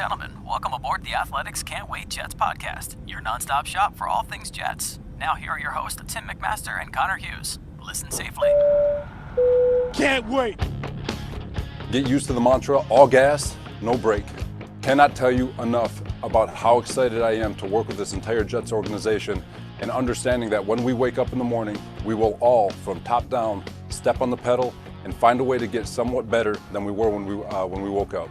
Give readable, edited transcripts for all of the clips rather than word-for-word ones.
gentlemen, welcome aboard the Athletics Can't Wait Jets podcast, your nonstop shop for all things Jets. Now here are your hosts, Tim McMaster and Connor Hughes. Listen safely. Can't wait. Get used to the mantra, all gas, no brake. Cannot tell you enough about how excited I am to work with this entire Jets organization and understanding that when we wake up in the morning, we will all, from top down, step on the pedal and find a way to get somewhat better than we were when we woke up.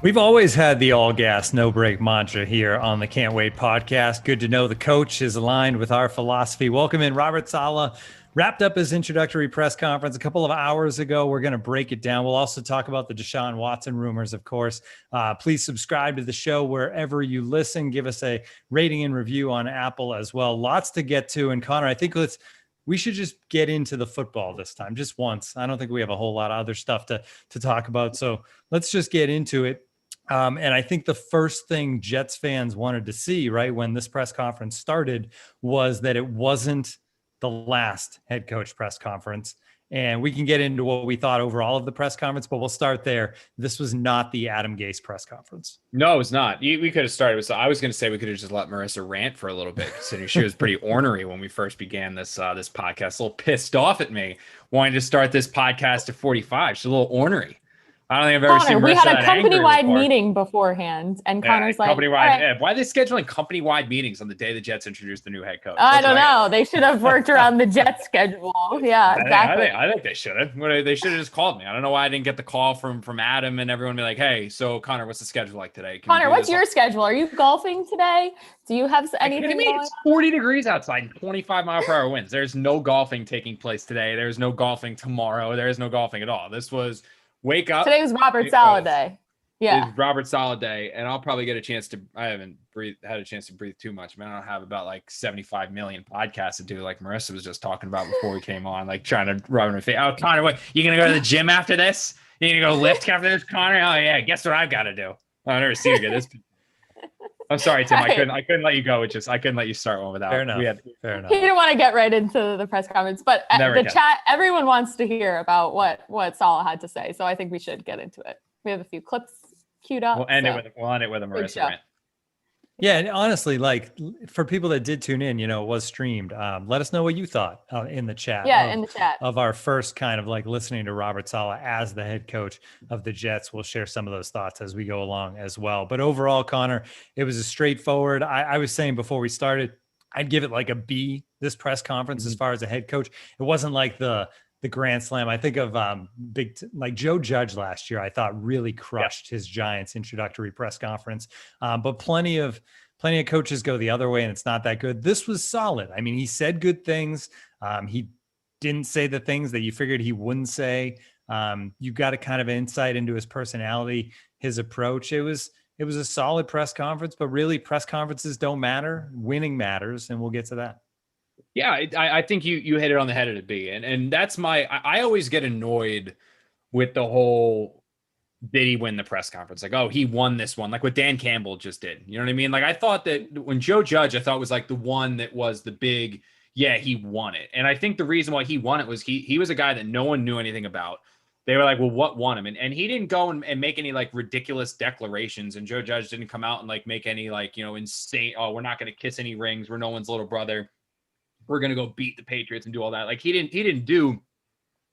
We've always had the all gas, no brake mantra here on the Can't Wait podcast. Good to know the coach is aligned with our philosophy. Welcome in Robert Saleh. Wrapped up his introductory press conference a couple of hours ago. We're going to break it down. We'll also talk about the Deshaun Watson rumors, of course. Please subscribe to the show wherever you listen. Give us a rating and review on Apple as well. Lots to get to. And Connor, I think we should just get into the football this time, just once. I don't think we have a whole lot of other stuff to talk about. So let's just get into it. And I think the first thing Jets fans wanted to see, right, when this press conference started was that it wasn't the last head coach press conference. And we can get into what we thought overall of the press conference, but we'll start there. This was not the Adam Gase press conference. No, it was not. We could have started with, I was going to say we could have just let Marissa rant for a little bit, considering she was pretty ornery when we first began this podcast, a little pissed off at me, wanting to start this podcast at 45. She's a little ornery. I don't think I've ever seen Marissa. We had a company-wide meeting beforehand, and Connor's like, company-wide. Right. Why are they scheduling company-wide meetings on the day the Jets introduced the new head coach? I don't know. They should have worked around the Jets schedule. Yeah, exactly. I think they should have. They should have just called me. I don't know why I didn't get the call from Adam and everyone be like, hey, so Connor, what's the schedule like today? Connor, what's your schedule? Are you golfing today? Do you have anything going on? It's 40 degrees outside, 25-mile-per-hour winds. There's no golfing taking place today. There's no golfing tomorrow. There's no golfing at all. This was wake up. Today was Robert Saleh day. Yeah. It's Robert Saleh day. And I'll probably get a chance to, I haven't had a chance to breathe too much. I mean, I don't have about like 75 million podcasts to do, like Marissa was just talking about before we came on, like trying to rub in her face. Oh, Connor, what? You going to go to the gym after this? You going to go lift after this, Connor? Oh, yeah. Guess what I've got to do? I've never seen you get this. I'm sorry, Tim. I couldn't let you go. I couldn't let you start one without. Fair enough. Fair enough. He didn't want to get right into the press conference, but chat, everyone wants to hear about what Saleh had to say. So I think we should get into it. We have a few clips queued up. We'll end it with a Marissa rant. Yeah, and honestly, like for people that did tune in, it was streamed. Let us know what you thought in the chat. Yeah, in the chat of our first kind of like listening to Robert Saleh as the head coach of the Jets. We'll share some of those thoughts as we go along as well. But overall, Connor, it was a straightforward. I was saying before we started, I'd give it like a B, this press conference, as far as a head coach. It wasn't like the grand slam. I think of like Joe Judge last year, I thought really crushed his Giants introductory press conference. But plenty of coaches go the other way and it's not that good. This was solid. I mean, he said good things. He didn't say the things that you figured he wouldn't say. You got a kind of insight into his personality, his approach. It was a solid press conference, but really press conferences don't matter. Winning matters. And we'll get to that. Yeah, I think you hit it on the head at a B. And that's I always get annoyed with the whole, did he win the press conference? Like, oh, he won this one, like what Dan Campbell just did. You know what I mean? Like, I thought that when Joe Judge, I thought was like the one that was the big, yeah, he won it. And I think the reason why he won it was he was a guy that no one knew anything about. They were like, well, what won him? And he didn't go and make any like ridiculous declarations. And Joe Judge didn't come out and like make any like, insane, oh, we're not going to kiss any rings. We're no one's little brother. We're going to go beat the Patriots and do all that. Like he didn't do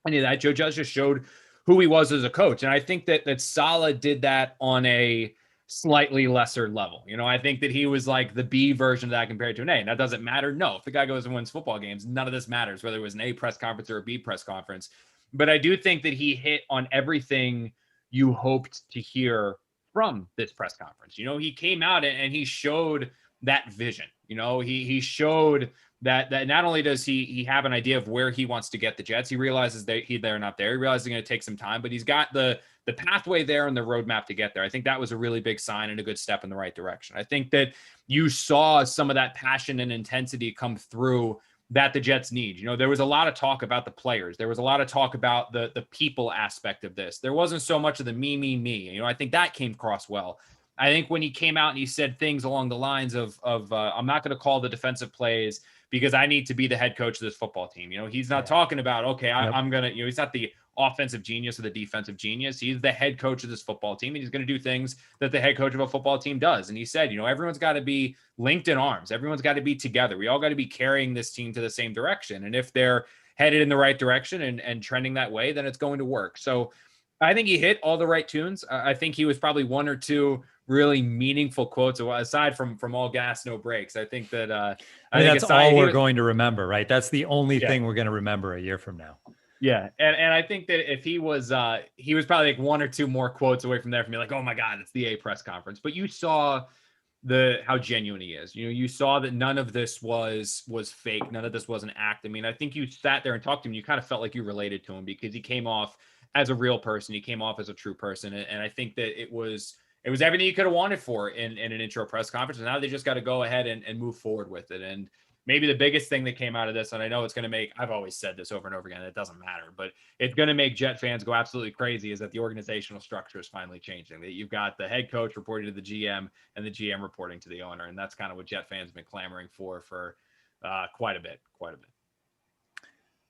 any of that. Joe Judge just showed who he was as a coach. And I think that Saleh did that on a slightly lesser level. I think that he was like the B version of that compared to an A. And that doesn't matter. No, if the guy goes and wins football games, none of this matters, whether it was an A press conference or a B press conference. But I do think that he hit on everything you hoped to hear from this press conference. He came out and he showed that vision. He showed that not only does he have an idea of where he wants to get the Jets, he realizes that they're not there. He realizes it's going to take some time, but he's got the pathway there and the roadmap to get there. I think that was a really big sign and a good step in the right direction. I think that you saw some of that passion and intensity come through that the Jets need. There was a lot of talk about the players. There was a lot of talk about the people aspect of this. There wasn't so much of the me. I think that came across well. I think when he came out and he said things along the lines of I'm not going to call the defensive plays because I need to be the head coach of this football team. He's not talking about, okay, I'm going to, he's not the offensive genius or the defensive genius. He's the head coach of this football team, and he's going to do things that the head coach of a football team does. And he said, everyone's got to be linked in arms. Everyone's got to be together. We all got to be carrying this team to the same direction. And if they're headed in the right direction and trending that way, then it's going to work. So I think he hit all the right tunes. I think he was probably one or two really meaningful quotes aside from all gas, no breaks. I think that I think that's all we're going to remember, right? That's the only thing we're going to remember a year from now. Yeah. And I think that if he was probably like one or two more quotes away from there from me, like, oh my God, it's the A press conference. But you saw how genuine he is. You saw that none of this was fake. None of this was an act. I mean, I think you sat there and talked to him. You kind of felt like you related to him because he came off as a real person. He came off as a true person. And I think that it was everything you could have wanted for in an intro press conference. And now they just got to go ahead and move forward with it. And maybe the biggest thing that came out of this, and I know it's going to make, I've always said this over and over again, it doesn't matter, but it's going to make Jet fans go absolutely crazy, is that the organizational structure is finally changing. That you've got the head coach reporting to the GM and the GM reporting to the owner. And that's kind of what Jet fans have been clamoring for quite a bit.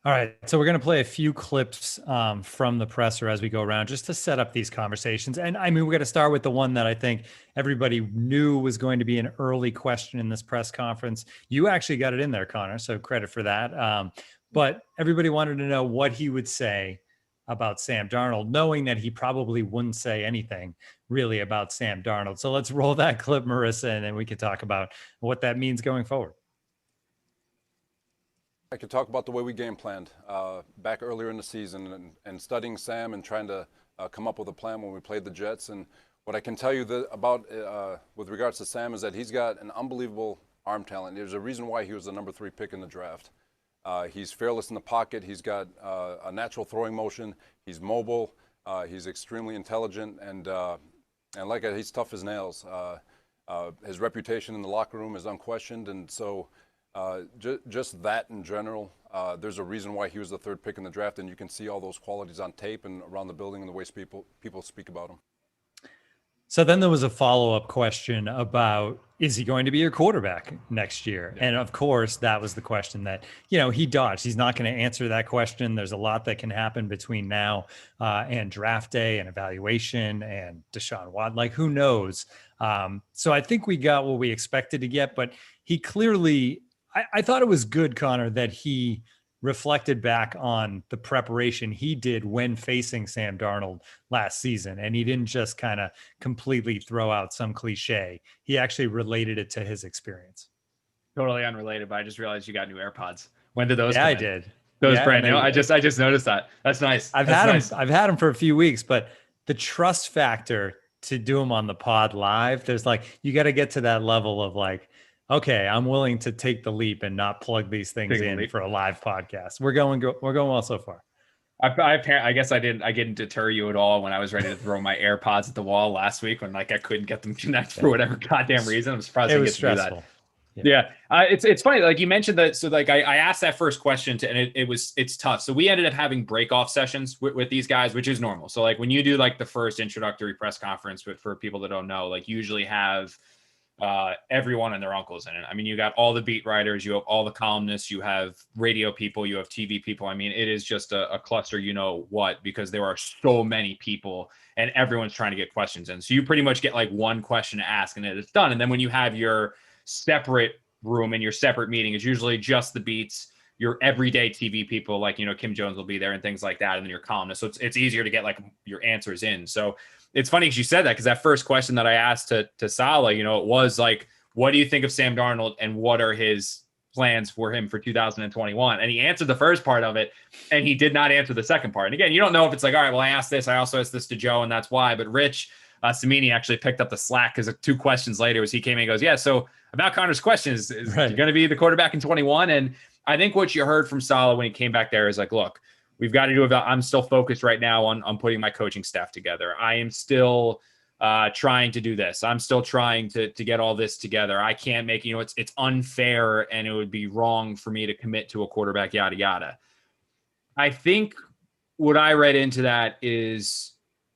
All right, so we're going to play a few clips from the presser as we go around just to set up these conversations. And I mean, we're going to start with the one that I think everybody knew was going to be an early question in this press conference. You actually got it in there, Connor, so credit for that. But everybody wanted to know what he would say about Sam Darnold, knowing that he probably wouldn't say anything really about Sam Darnold. So let's roll that clip, Marissa, and then we can talk about what that means going forward. I could talk about the way we game planned back earlier in the season and studying Sam and trying to come up with a plan when we played the Jets. And what I can tell you about with regards to Sam is that he's got an unbelievable arm talent. There's a reason why he was the number 3 pick in the draft. He's fearless in the pocket. He's got a natural throwing motion. He's mobile. He's extremely intelligent, and like he's tough as nails. His reputation in the locker room is unquestioned, and so just that in general, there's a reason why he was the 3rd pick in the draft, and you can see all those qualities on tape and around the building and the way people speak about him. So then there was a follow-up question about, is he going to be your quarterback next year? Yeah. And of course, that was the question that, he dodged. He's not going to answer that question. There's a lot that can happen between now and draft day and evaluation and Deshaun Watson. Like, who knows? So I think we got what we expected to get, but he clearly, I thought it was good, Connor, that he reflected back on the preparation he did when facing Sam Darnold last season. And he didn't just kind of completely throw out some cliche. He actually related it to his experience. Totally unrelated, but I just realized you got new AirPods. When did those come I in? did. Those brand new. I just noticed that. That's nice. I've had them for a few weeks, but the trust factor to do them on the pod live, there's you got to get to that level of okay, I'm willing to take the leap and not plug these things in for a live podcast. We're going well so far. I guess I didn't deter you at all when I was ready to throw my AirPods at the wall last week when I couldn't get them connected for whatever goddamn reason. I'm surprised I get to do that. Yeah. It's funny. You mentioned that. So I asked that first question and it's tough. So we ended up having break off sessions with these guys, which is normal. So when you do the first introductory press conference for people that don't know, you usually have everyone and their uncles in it. I mean, you got all the beat writers, you have all the columnists, you have radio people, you have TV people. I mean, it is just a cluster, because there are so many people and everyone's trying to get questions in. So you pretty much get one question to ask and it's done. And then when you have your separate room and your separate meeting, is usually just the beats, your everyday TV people, Kim Jones will be there and things like that. And then your columnists. So it's easier to get your answers in. So it's funny because you said that, because that first question that I asked to Saleh, it was what do you think of Sam Darnold and what are his plans for him for 2021? And he answered the first part of it and he did not answer the second part. And again, you don't know if it's all right, well, I asked this, I also asked this to Joe and that's why, but Rich Samini actually picked up the slack because 2 questions later he came in and goes, yeah, so about Connor's question is right, going to be the quarterback in 21. And I think what you heard from Saleh when he came back there is look, we've got to do about. I'm still focused right now on putting my coaching staff together. I am still trying to do this. I'm still trying to get all this together. I can't make, it's unfair and it would be wrong for me to commit to a quarterback, yada, yada. I think what I read into that is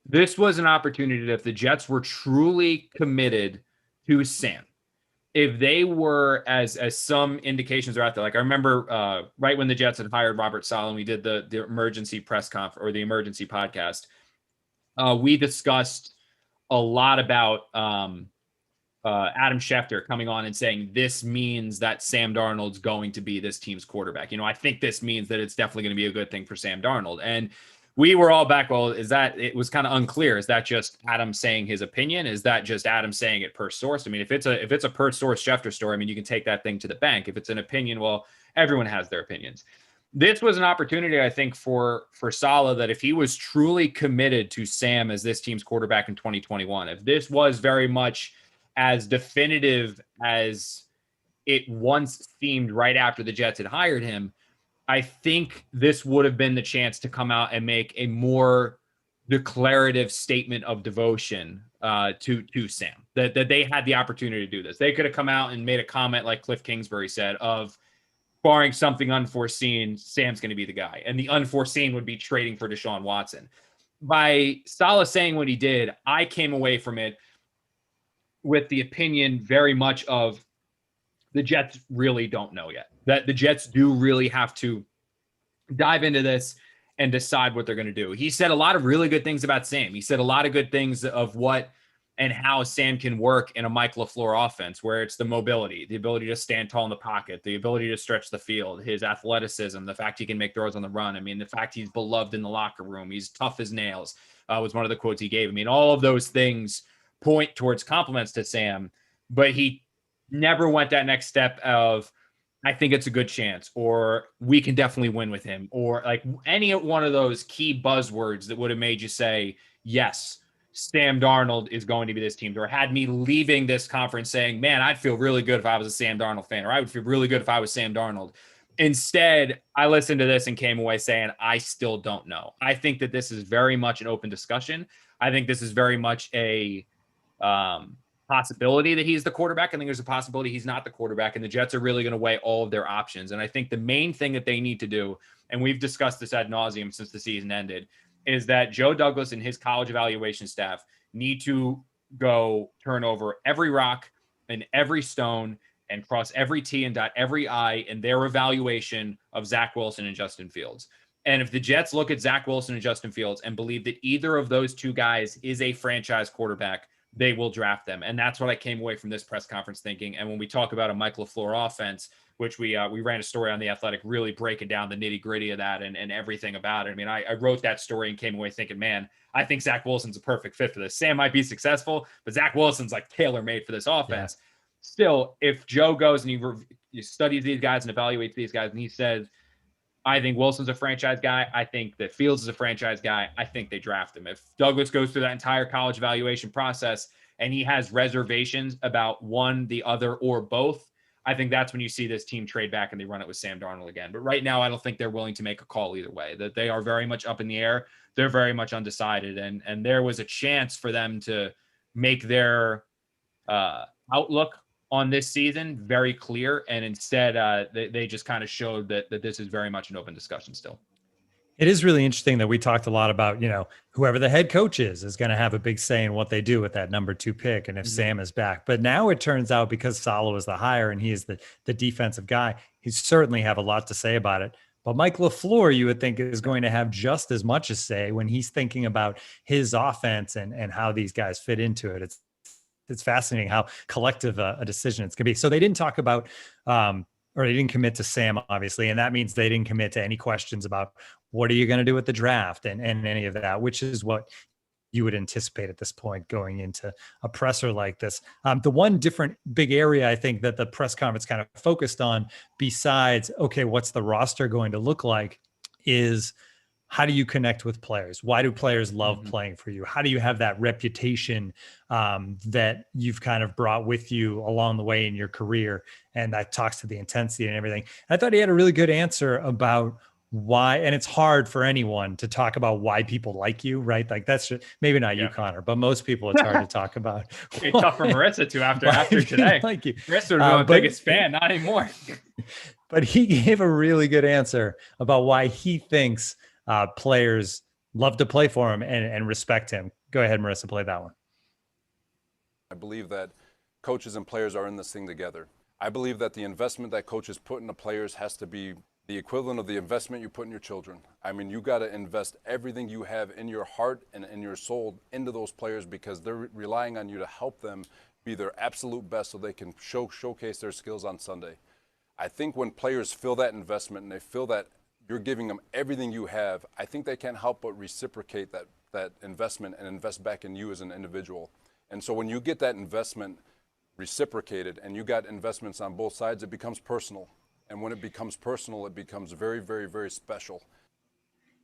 this was an opportunity that if the Jets were truly committed to Sam, if they were, as some indications are out there, like I remember right when the Jets had hired Robert Saleh and we did the emergency press conference or the emergency podcast, we discussed a lot about Adam Schefter coming on and saying this means that Sam Darnold's going to be this team's quarterback. I think this means that it's definitely going to be a good thing for Sam Darnold. And we were all back. Well, it was kind of unclear. Is that just Adam saying his opinion? Is that just Adam saying it per source? I mean, if it's a per source Schefter story, I mean, you can take that thing to the bank. If it's an opinion, well, everyone has their opinions. This was an opportunity, I think, for Saleh, that if he was truly committed to Sam as this team's quarterback in 2021, if this was very much as definitive as it once seemed right after the Jets had hired him, I think this would have been the chance to come out and make a more declarative statement of devotion to Sam, that they had the opportunity to do this. They could have come out and made a comment like Cliff Kingsbury said of, barring something unforeseen, Sam's going to be the guy. And the unforeseen would be trading for Deshaun Watson. By Saleh saying what he did, I came away from it with the opinion very much of the Jets really don't know yet. That the Jets do really have to dive into this and decide what they're going to do. He said a lot of really good things about Sam. He said a lot of good things of what and how Sam can work in a Mike LaFleur offense, where it's the mobility, the ability to stand tall in the pocket, the ability to stretch the field, his athleticism, the fact he can make throws on the run. I mean, the fact he's beloved in the locker room, he's tough as nails, was one of the quotes he gave. I mean, all of those things point towards compliments to Sam, but he never went that next step of, I think it's a good chance, or we can definitely win with him, or like any one of those key buzzwords that would have made you say, yes, Sam Darnold is going to be this team, or had me leaving this conference saying, man, I'd feel really good if I was a Sam Darnold fan, or I would feel really good if I was Sam Darnold. Instead, I listened to this and came away saying, I still don't know. I think that this is very much an open discussion. I think this is very much a possibility that he's the quarterback. I think there's a possibility he's not the quarterback, and the Jets are really going to weigh all of their options. And I think the main thing that they need to do, and we've discussed this ad nauseum since the season ended, is that Joe Douglas and his college evaluation staff need to go turn over every rock and every stone and cross every T and dot every I in their evaluation of Zach Wilson and Justin Fields. And if the Jets look at Zach Wilson and Justin Fields and believe that either of those two guys is a franchise quarterback, they will draft them. And that's what I came away from this press conference thinking. And when we talk about a Mike LaFleur offense, which we ran a story on The Athletic, really breaking down the nitty gritty of that and everything about it. I mean, I wrote that story and came away thinking, man, I think Zach Wilson's a perfect fit for this. Sam might be successful, but Zach Wilson's like tailor-made for this offense. Yeah. Still, if Joe goes and he studies these guys and evaluates these guys and he says, I think Wilson's a franchise guy, I think that Fields is a franchise guy, I think they draft him. If Douglas goes through that entire college evaluation process and he has reservations about one, the other, or both, I think that's when you see this team trade back and they run it with Sam Darnold again. But right now, I don't think they're willing to make a call either way, that they are very much up in the air. They're very much undecided. And there was a chance for them to make their outlook on this season very clear. And instead, they just kind of showed that this is very much an open discussion still. It is really interesting that we talked a lot about, whoever the head coach is going to have a big say in what they do with that number 2 pick. And if Sam is back, but now it turns out because Saleh was the hire and he is the defensive guy, he certainly have a lot to say about it. But Mike LaFleur, you would think, is going to have just as much a say when he's thinking about his offense and how these guys fit into it. It's fascinating how collective a decision it's going to be. So they didn't talk about, or they didn't commit to Sam, obviously. And that means they didn't commit to any questions about what are you going to do with the draft and any of that, which is what you would anticipate at this point going into a presser like this. The one different big area I think that the press conference kind of focused on, besides, okay, what's the roster going to look like, is how do you connect with players? Why do players love playing for you? How do you have that reputation that you've kind of brought with you along the way in your career? And that talks to the intensity and everything. I thought he had a really good answer about why, and it's hard for anyone to talk about why people like you, right? Like that's maybe not you, Connor, but most people it's hard to talk about. It's tough for Marissa to after today. Like you. Marissa would be my biggest fan, not anymore. But he gave a really good answer about why he thinks players love to play for him and respect him. Go ahead, Marissa, play that one. I believe that coaches and players are in this thing together. I believe that the investment that coaches put into players has to be the equivalent of the investment you put in your children. I mean, you got to invest everything you have in your heart and in your soul into those players, because they're relying on you to help them be their absolute best so they can showcase their skills on Sunday. I think when players feel that investment and they feel that you're giving them everything you have, I think they can't help but reciprocate that investment and invest back in you as an individual. And so when you get that investment reciprocated and you got investments on both sides, it becomes personal. And when it becomes personal, it becomes very, very, very special.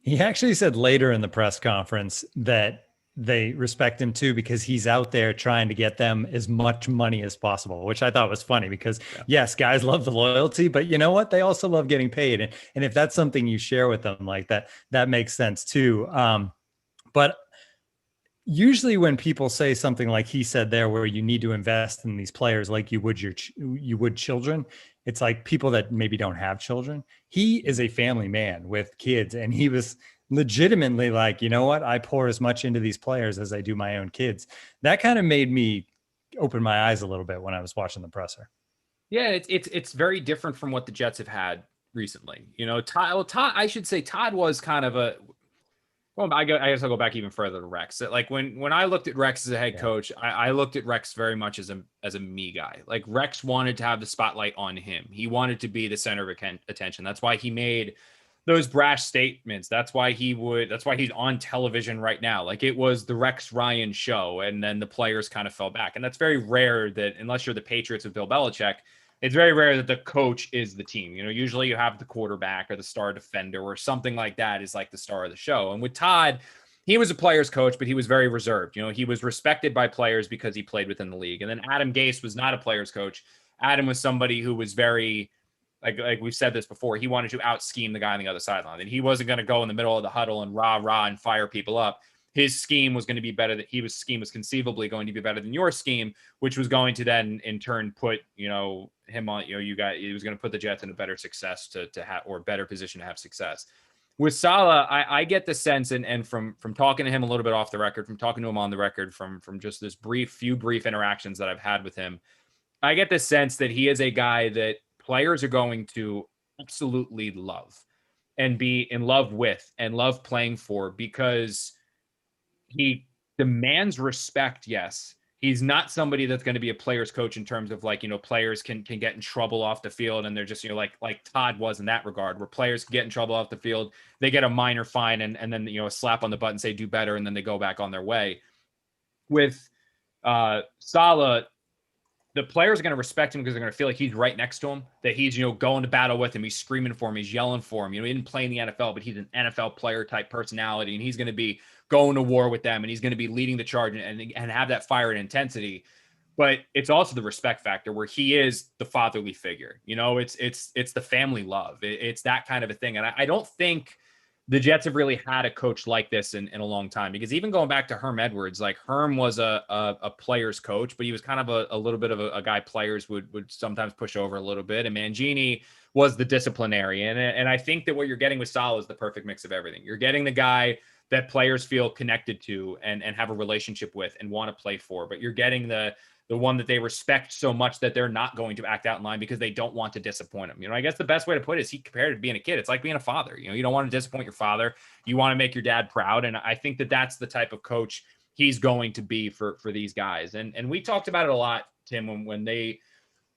He actually said later in the press conference that they respect him too, because he's out there trying to get them as much money as possible, which I thought was funny because yes, guys love the loyalty, but you know what? They also love getting paid. And if that's something you share with them like that, that makes sense too. But usually when people say something like he said there, where you need to invest in these players like you would children, it's like people that maybe don't have children. He is a family man with kids, and he was legitimately like, you know what? I pour as much into these players as I do my own kids. That kind of made me open my eyes a little bit when I was watching the presser. Yeah, it's very different from what the Jets have had recently. You know, Todd, I should say Todd was kind of a, well, I guess I'll go back even further to Rex. Like when I looked at Rex as a head coach, I looked at Rex very much as a me guy. Like Rex wanted to have the spotlight on him. He wanted to be the center of attention. That's why he made those brash statements. That's why he's on television right now. Like it was the Rex Ryan show, and then the players kind of fell back. And that's very rare that, unless you're the Patriots with Bill Belichick, it's very rare that the coach is the team. You know, usually you have the quarterback or the star defender or something like that is like the star of the show. And with Todd, he was a player's coach, but he was very reserved. You know, he was respected by players because he played within the league. And then Adam Gase was not a player's coach. Adam was somebody who was very, like we've said this before, he wanted to out scheme the guy on the other sideline. And he wasn't going to go in the middle of the huddle and rah and fire people up. His scheme was going to be better. His scheme was conceivably going to be better than your scheme, which was going to then in turn put, you know, him on, you know, you guys, it was going to put the Jets in a better success to have, or better position to have success. With Saleh, I get the sense, and from talking to him a little bit off the record, from talking to him on the record, from just this few brief interactions that I've had with him, I get the sense that he is a guy that players are going to absolutely love and be in love with and love playing for, because he demands respect. Yes. He's not somebody that's going to be a player's coach in terms of like, you know, players can get in trouble off the field and they're just, you know, like Todd was in that regard, where players get in trouble off the field, they get a minor fine and then, you know, a slap on the butt and say, do better. And then they go back on their way. With Saleh, the players are going to respect him because they're going to feel like he's right next to him, that he's, you know, going to battle with him. He's screaming for him. He's yelling for him. You know, he didn't play in the NFL, but he's an NFL player type personality, and he's going to be going to war with them, and he's going to be leading the charge and have that fire and intensity. But it's also the respect factor, where he is the fatherly figure. You know, it's the family love. It's that kind of a thing. And I don't think the Jets have really had a coach like this in a long time, because even going back to Herm Edwards, like Herm was a player's coach, but he was kind of a little bit of a guy players would sometimes push over a little bit. And Mangini was the disciplinarian. And I think that what you're getting with Saleh is the perfect mix of everything. You're getting the guy that players feel connected to and have a relationship with and want to play for, but you're getting the one that they respect so much that they're not going to act out in line because they don't want to disappoint him. You know, I guess the best way to put it is he compared it to being a kid. It's like being a father. You know, you don't want to disappoint your father. You want to make your dad proud. And I think that that's the type of coach he's going to be for these guys. And we talked about it a lot, Tim, when they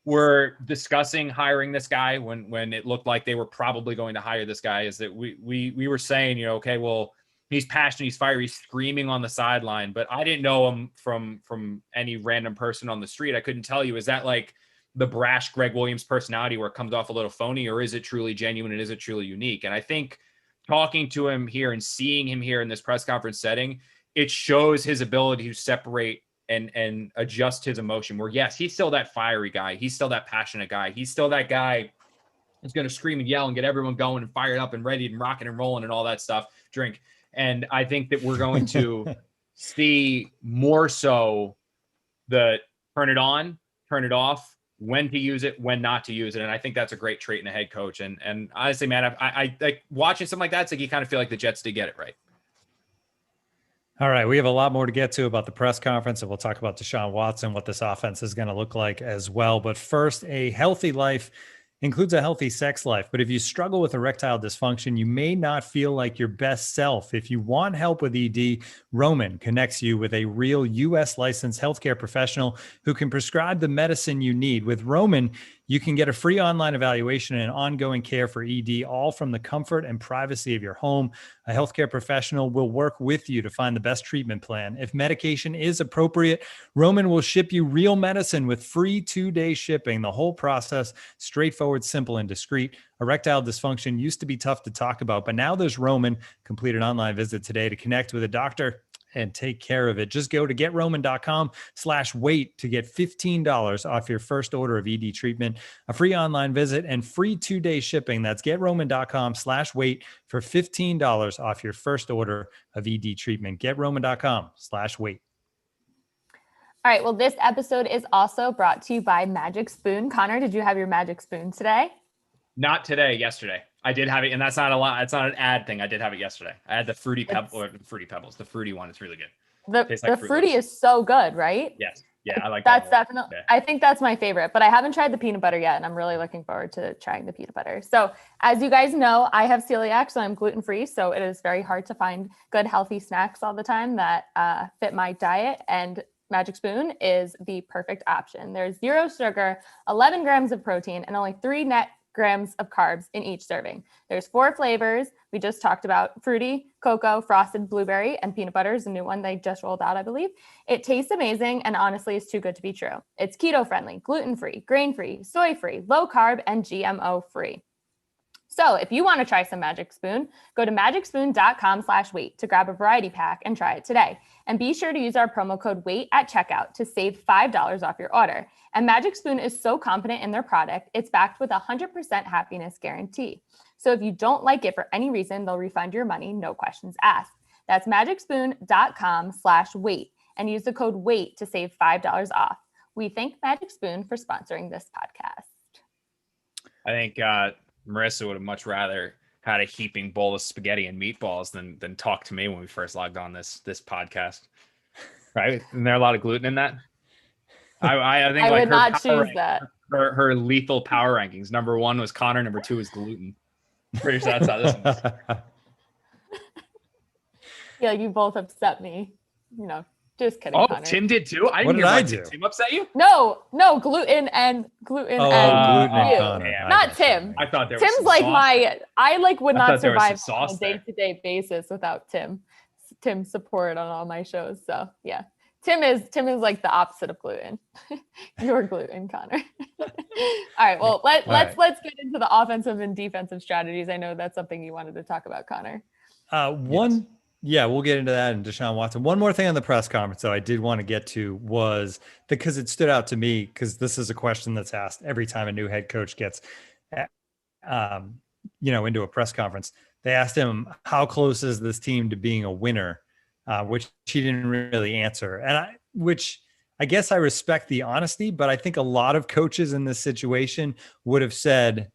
were discussing hiring this guy, when it looked like they were probably going to hire this guy, is that we were saying, you know, okay, well, he's passionate, he's fiery, he's screaming on the sideline, but I didn't know him from any random person on the street. I couldn't tell you, is that like the brash Greg Williams personality where it comes off a little phony, or is it truly genuine and is it truly unique? And I think talking to him here and seeing him here in this press conference setting, it shows his ability to separate and adjust his emotion, where yes, he's still that fiery guy. He's still that passionate guy. He's still that guy that's going to scream and yell and get everyone going and fired up and ready and rocking and rolling and all that stuff. Drink. And I think that we're going to see more so the turn it on, turn it off, when to use it, when not to use it. And I think that's a great trait in a head coach. And honestly, man, I like watching something like that. It's like you kind of feel like the Jets did get it right. All right, we have a lot more to get to about the press conference, and we'll talk about Deshaun Watson, what this offense is going to look like as well. But first, a healthy life includes a healthy sex life. But if you struggle with erectile dysfunction, you may not feel like your best self. If you want help with ED, Roman connects you with a real U.S. licensed healthcare professional who can prescribe the medicine you need. With Roman, you can get a free online evaluation and ongoing care for ED, all from the comfort and privacy of your home. A healthcare professional will work with you to find the best treatment plan. If medication is appropriate, Roman will ship you real medicine with free 2-day shipping. The whole process, straightforward, simple, and discreet. Erectile dysfunction used to be tough to talk about, but now there's Roman. Complete an online visit today to connect with a doctor and take care of it. Just go to GetRoman.com/wait to get $15 off your first order of ED treatment, a free online visit, and free 2-day shipping. That's GetRoman.com/wait for $15 off your first order of ED treatment. GetRoman.com/wait. All right. Well, this episode is also brought to you by Magic Spoon. Connor, did you have your Magic Spoon today? Not today, yesterday. I did have it, and that's not a lot. It's not an ad thing. I did have it yesterday. I had the Fruity Pebbles, the fruity one. It's really good. The fruity is so good, right? Yes. Yeah, I like that's that. Definitely. Yeah. I think that's my favorite, but I haven't tried the peanut butter yet, and I'm really looking forward to trying the peanut butter. So, as you guys know, I have celiac, so I'm gluten-free. So it is very hard to find good, healthy snacks all the time that fit my diet. And Magic Spoon is the perfect option. There's 0 sugar, 11 grams of protein, and only 3 net grams of carbs in each serving. There's 4 flavors. We just talked about fruity, cocoa, frosted blueberry, and peanut butter is a new one they just rolled out, I believe. It tastes amazing and honestly is too good to be true. It's keto friendly, gluten-free, grain-free, soy-free, low carb, and GMO-free. So if you want to try some Magic Spoon, go to magicspoon.com/wait to grab a variety pack and try it today. And be sure to use our promo code WAIT at checkout to save $5 off your order. And Magic Spoon is so confident in their product, it's backed with a 100% happiness guarantee. So if you don't like it for any reason, they'll refund your money, no questions asked. That's magicspoon.com/wait and use the code WAIT to save $5 off. We thank Magic Spoon for sponsoring this podcast. I think Marissa would have much rather had a heaping bowl of spaghetti and meatballs than talk to me when we first logged on this podcast. Right? Isn't there a lot of gluten in that? I think I like would not choose that. Her lethal power rankings. Number 1 was Connor. Number 2 was gluten. Pretty sure that's how this is. Yeah, you both upset me. Just kidding. Oh, Connor. Tim did too. What did I do? Tim upset you? No, gluten and gluten you. and Connor. Yeah, Not Tim. I thought there was Tim's some like sauce. I would not survive on a there. day-to-day basis without Tim's support on all my shows. So yeah, Tim is like the opposite of gluten. You're gluten, Connor. All right. Well, let's get into the offensive and defensive strategies. I know that's something you wanted to talk about, Connor. Yeah, we'll get into that and Deshaun Watson. One more thing on the press conference, though, I did want to get to was because it stood out to me, because this is a question that's asked every time a new head coach gets, into a press conference. They asked him, how close is this team to being a winner, which he didn't really answer. And which I guess I respect the honesty, but I think a lot of coaches in this situation would have said,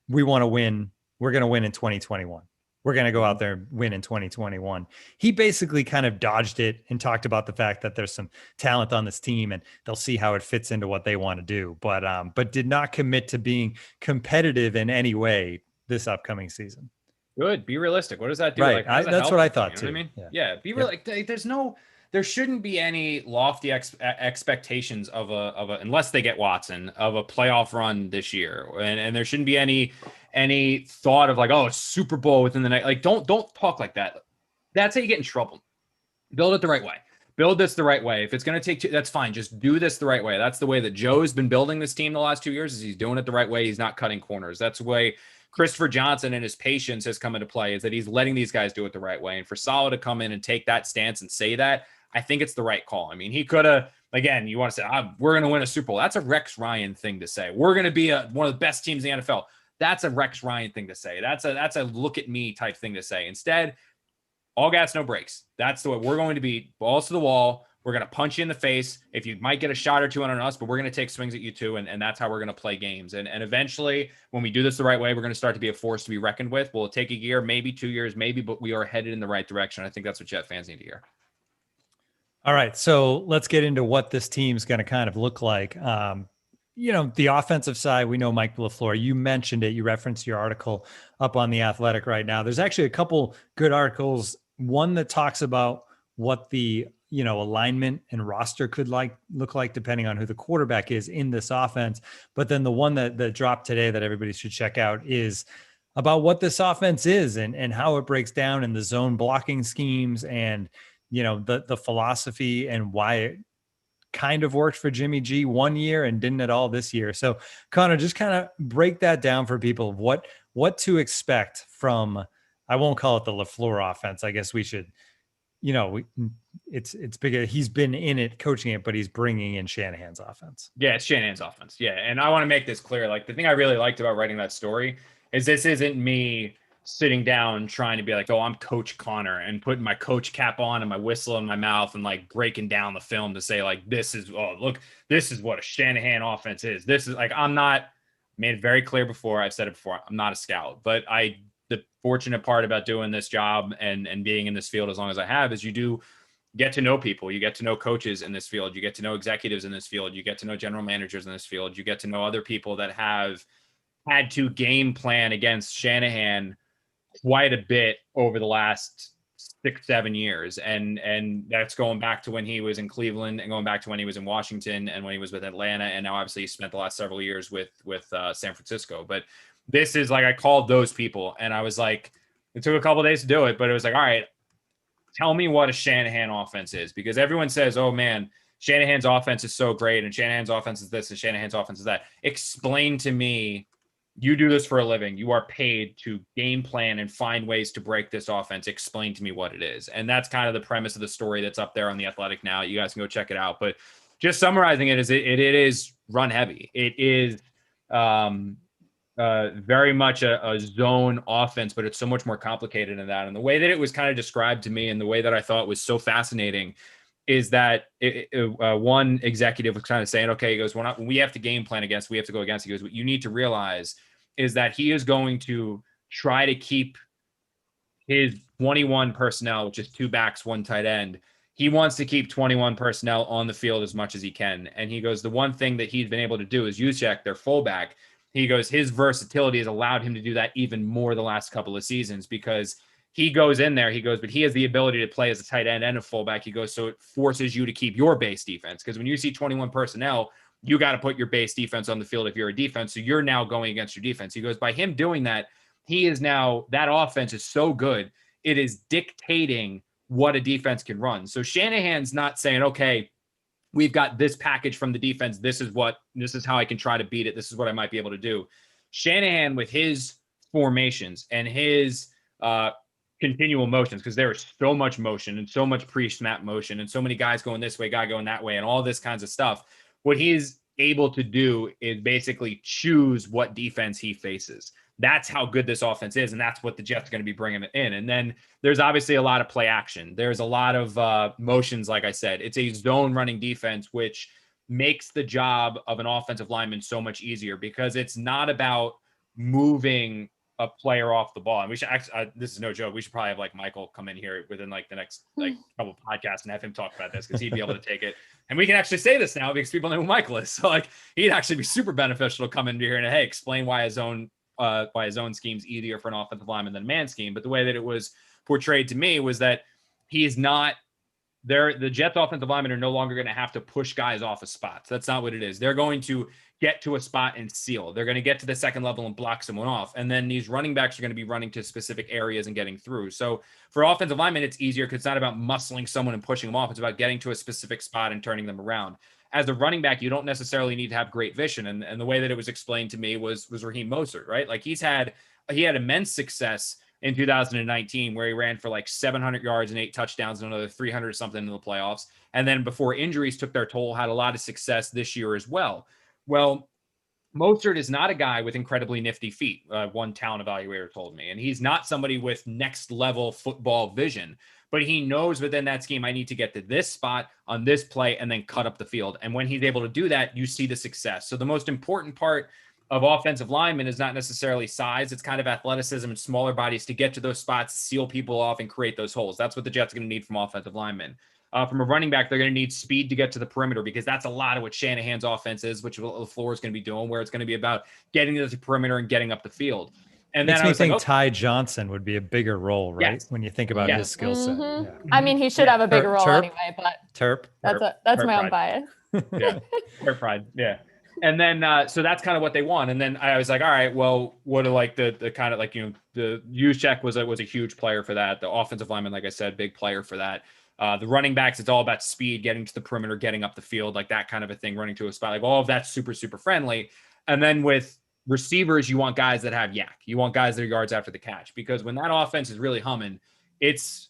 we want to win. We're going to win in 2021. We're going to go out there and win in 2021. He basically kind of dodged it and talked about the fact that there's some talent on this team and they'll see how it fits into what they want to do, but did not commit to being competitive in any way this upcoming season. Good. Be realistic. What does that do? Right. That's what I thought too. You know what I mean? Yeah. Be real. Like, there shouldn't be any lofty expectations of a unless they get Watson, of a playoff run this year, and there shouldn't be any thought of like, oh, it's Super Bowl within the night. Like, don't talk like that. That's how you get in trouble. Build it the right way. Build this the right way. If it's going to take that's fine. Just do this the right way. That's the way that Joe's been building this team the last 2 years. Is he's doing it the right way. He's not cutting corners. That's the way Christopher Johnson and his patience has come into play, is that he's letting these guys do it the right way. And for Saleh to come in and take that stance and say that, I think it's the right call. I mean, he could have, again, you want to say, we're going to win a Super Bowl. That's a Rex Ryan thing to say. We're going to be one of the best teams in the NFL. That's a Rex Ryan thing to say. That's a look at me type thing to say. Instead, all gas, no breaks. That's the way we're going to be. Balls to the wall. We're going to punch you in the face. If you might get a shot or two on us, but we're going to take swings at you too. And that's how we're going to play games. And eventually, when we do this the right way, we're going to start to be a force to be reckoned with. Will it take a year, maybe 2 years, maybe, but we are headed in the right direction. I think that's what Jet fans need to hear. All right, so let's get into what this team's going to kind of look like. The offensive side, we know Mike LaFleur. You mentioned it. You referenced your article up on The Athletic right now. There's actually a couple good articles. One that talks about what the alignment and roster could look like depending on who the quarterback is in this offense. But then the one that dropped today that everybody should check out is about what this offense is and how it breaks down in the zone blocking schemes and the philosophy and why it kind of worked for Jimmy G one year and didn't at all this year. So Connor, just kind of break that down for people, what to expect from, I won't call it the LaFleur offense. I guess we should, it's bigger. He's been in it coaching it, but he's bringing in Shanahan's offense. Yeah, it's Shanahan's offense. Yeah. And I want to make this clear. Like, the thing I really liked about writing that story is this isn't me sitting down trying to be like, oh, I'm Coach Connor and putting my coach cap on and my whistle in my mouth and like breaking down the film to say like, this is what a Shanahan offense is. This is like, I'm not, made it very clear before. I've said it before. I'm not a scout, but the fortunate part about doing this job and being in this field as long as I have is you do get to know people. You get to know coaches in this field. You get to know executives in this field. You get to know general managers in this field. You get to know other people that have had to game plan against Shanahan quite a bit over the last 6-7 years. And that's going back to when he was in Cleveland and going back to when he was in Washington and when he was with Atlanta. And now obviously he spent the last several years with San Francisco. But this is like, I called those people and I was like, it took a couple of days to do it, but it was like, all right, tell me what a Shanahan offense is, because everyone says, oh man, Shanahan's offense is so great and Shanahan's offense is this and Shanahan's offense is that. Explain to me. You do this for a living. You are paid to game plan and find ways to break this offense. Explain to me what it is. And that's kind of the premise of the story that's up there on The Athletic now. You guys can go check it out. But just summarizing it is it is run heavy. It is very much a zone offense, but it's so much more complicated than that. And the way that it was kind of described to me and the way that I thought was so fascinating is that one executive was kind of saying, okay, he goes, when we have to game plan against, we have to go against, he goes, what you need to realize is that he is going to try to keep his 21 personnel, which is 2 backs, 1 tight end. He wants to keep 21 personnel on the field as much as he can. And he goes, the one thing that he's been able to do is Juszczyk, their fullback. He goes, his versatility has allowed him to do that even more the last couple of seasons because he goes in there, he goes, but he has the ability to play as a tight end and a fullback. He goes, so it forces you to keep your base defense. Because when you see 21 personnel, you got to put your base defense on the field if you're a defense. So you're now going against your defense. He goes, by him doing that, he is now, that offense is so good, it is dictating what a defense can run. So Shanahan's not saying, okay, we've got this package from the defense. This is how I can try to beat it. This is what I might be able to do. Shanahan, with his formations and his continual motions, because there is so much motion and so much pre-snap motion and so many guys going this way, guy going that way, and all this kinds of stuff. What he's able to do is basically choose what defense he faces. That's how good this offense is, and that's what the Jets are going to be bringing it in. And then there's obviously a lot of play action. There's a lot of motions, like I said. It's a zone running defense, which makes the job of an offensive lineman so much easier because it's not about moving a player off the ball. And we should actually, this is no joke, we should probably have like Michael come in here within like the next like couple podcasts and have him talk about this because he'd be able to take it. And we can actually say this now because people know who Michael is. So like he'd actually be super beneficial to come in here and hey, explain why his own scheme's easier for an offensive lineman than a man scheme. But the way that it was portrayed to me was that he's not there. The Jets offensive linemen are no longer going to have to push guys off of spots. That's not what it is. They're going to get to a spot and seal. They're going to get to the second level and block someone off. And then these running backs are going to be running to specific areas and getting through. So for offensive linemen, it's easier because it's not about muscling someone and pushing them off. It's about getting to a specific spot and turning them around. As a running back, you don't necessarily need to have great vision. And the way that it was explained to me was Raheem Mostert, right? Like he had immense success in 2019 where he ran for like 700 yards and 8 touchdowns and another 300 something in the playoffs. And then before injuries took their toll, had a lot of success this year as well. Well, Mostert is not a guy with incredibly nifty feet, one talent evaluator told me. And he's not somebody with next level football vision, but he knows within that scheme, I need to get to this spot on this play and then cut up the field. And when he's able to do that, you see the success. So the most important part of offensive linemen is not necessarily size. It's kind of athleticism and smaller bodies to get to those spots, seal people off and create those holes. That's what the Jets are going to need from offensive linemen. From a running back, they're going to need speed to get to the perimeter because that's a lot of what Shanahan's offense is, which LaFleur is going to be doing, where it's going to be about getting to the perimeter and getting up the field. And Makes then me I was think like, Ty Johnson would be a bigger role, right? Yes. When you think about his skill set. Mhm. Yeah. I mean, he should have a bigger role Terp? anyway, but Terp. that's my own Pride. bias. Yeah, their pride. Yeah. And then, so that's kind of what they want. And then I was like, all right, well, what are like the kind of like, the Juszczyk was a huge player for that. The offensive lineman, like I said, big player for that. The running backs, it's all about speed, getting to the perimeter, getting up the field, like that kind of a thing, running to a spot, like all of that's super, super friendly. And then with receivers, you want guys that have yak. You want guys that are yards after the catch, because when that offense is really humming, it's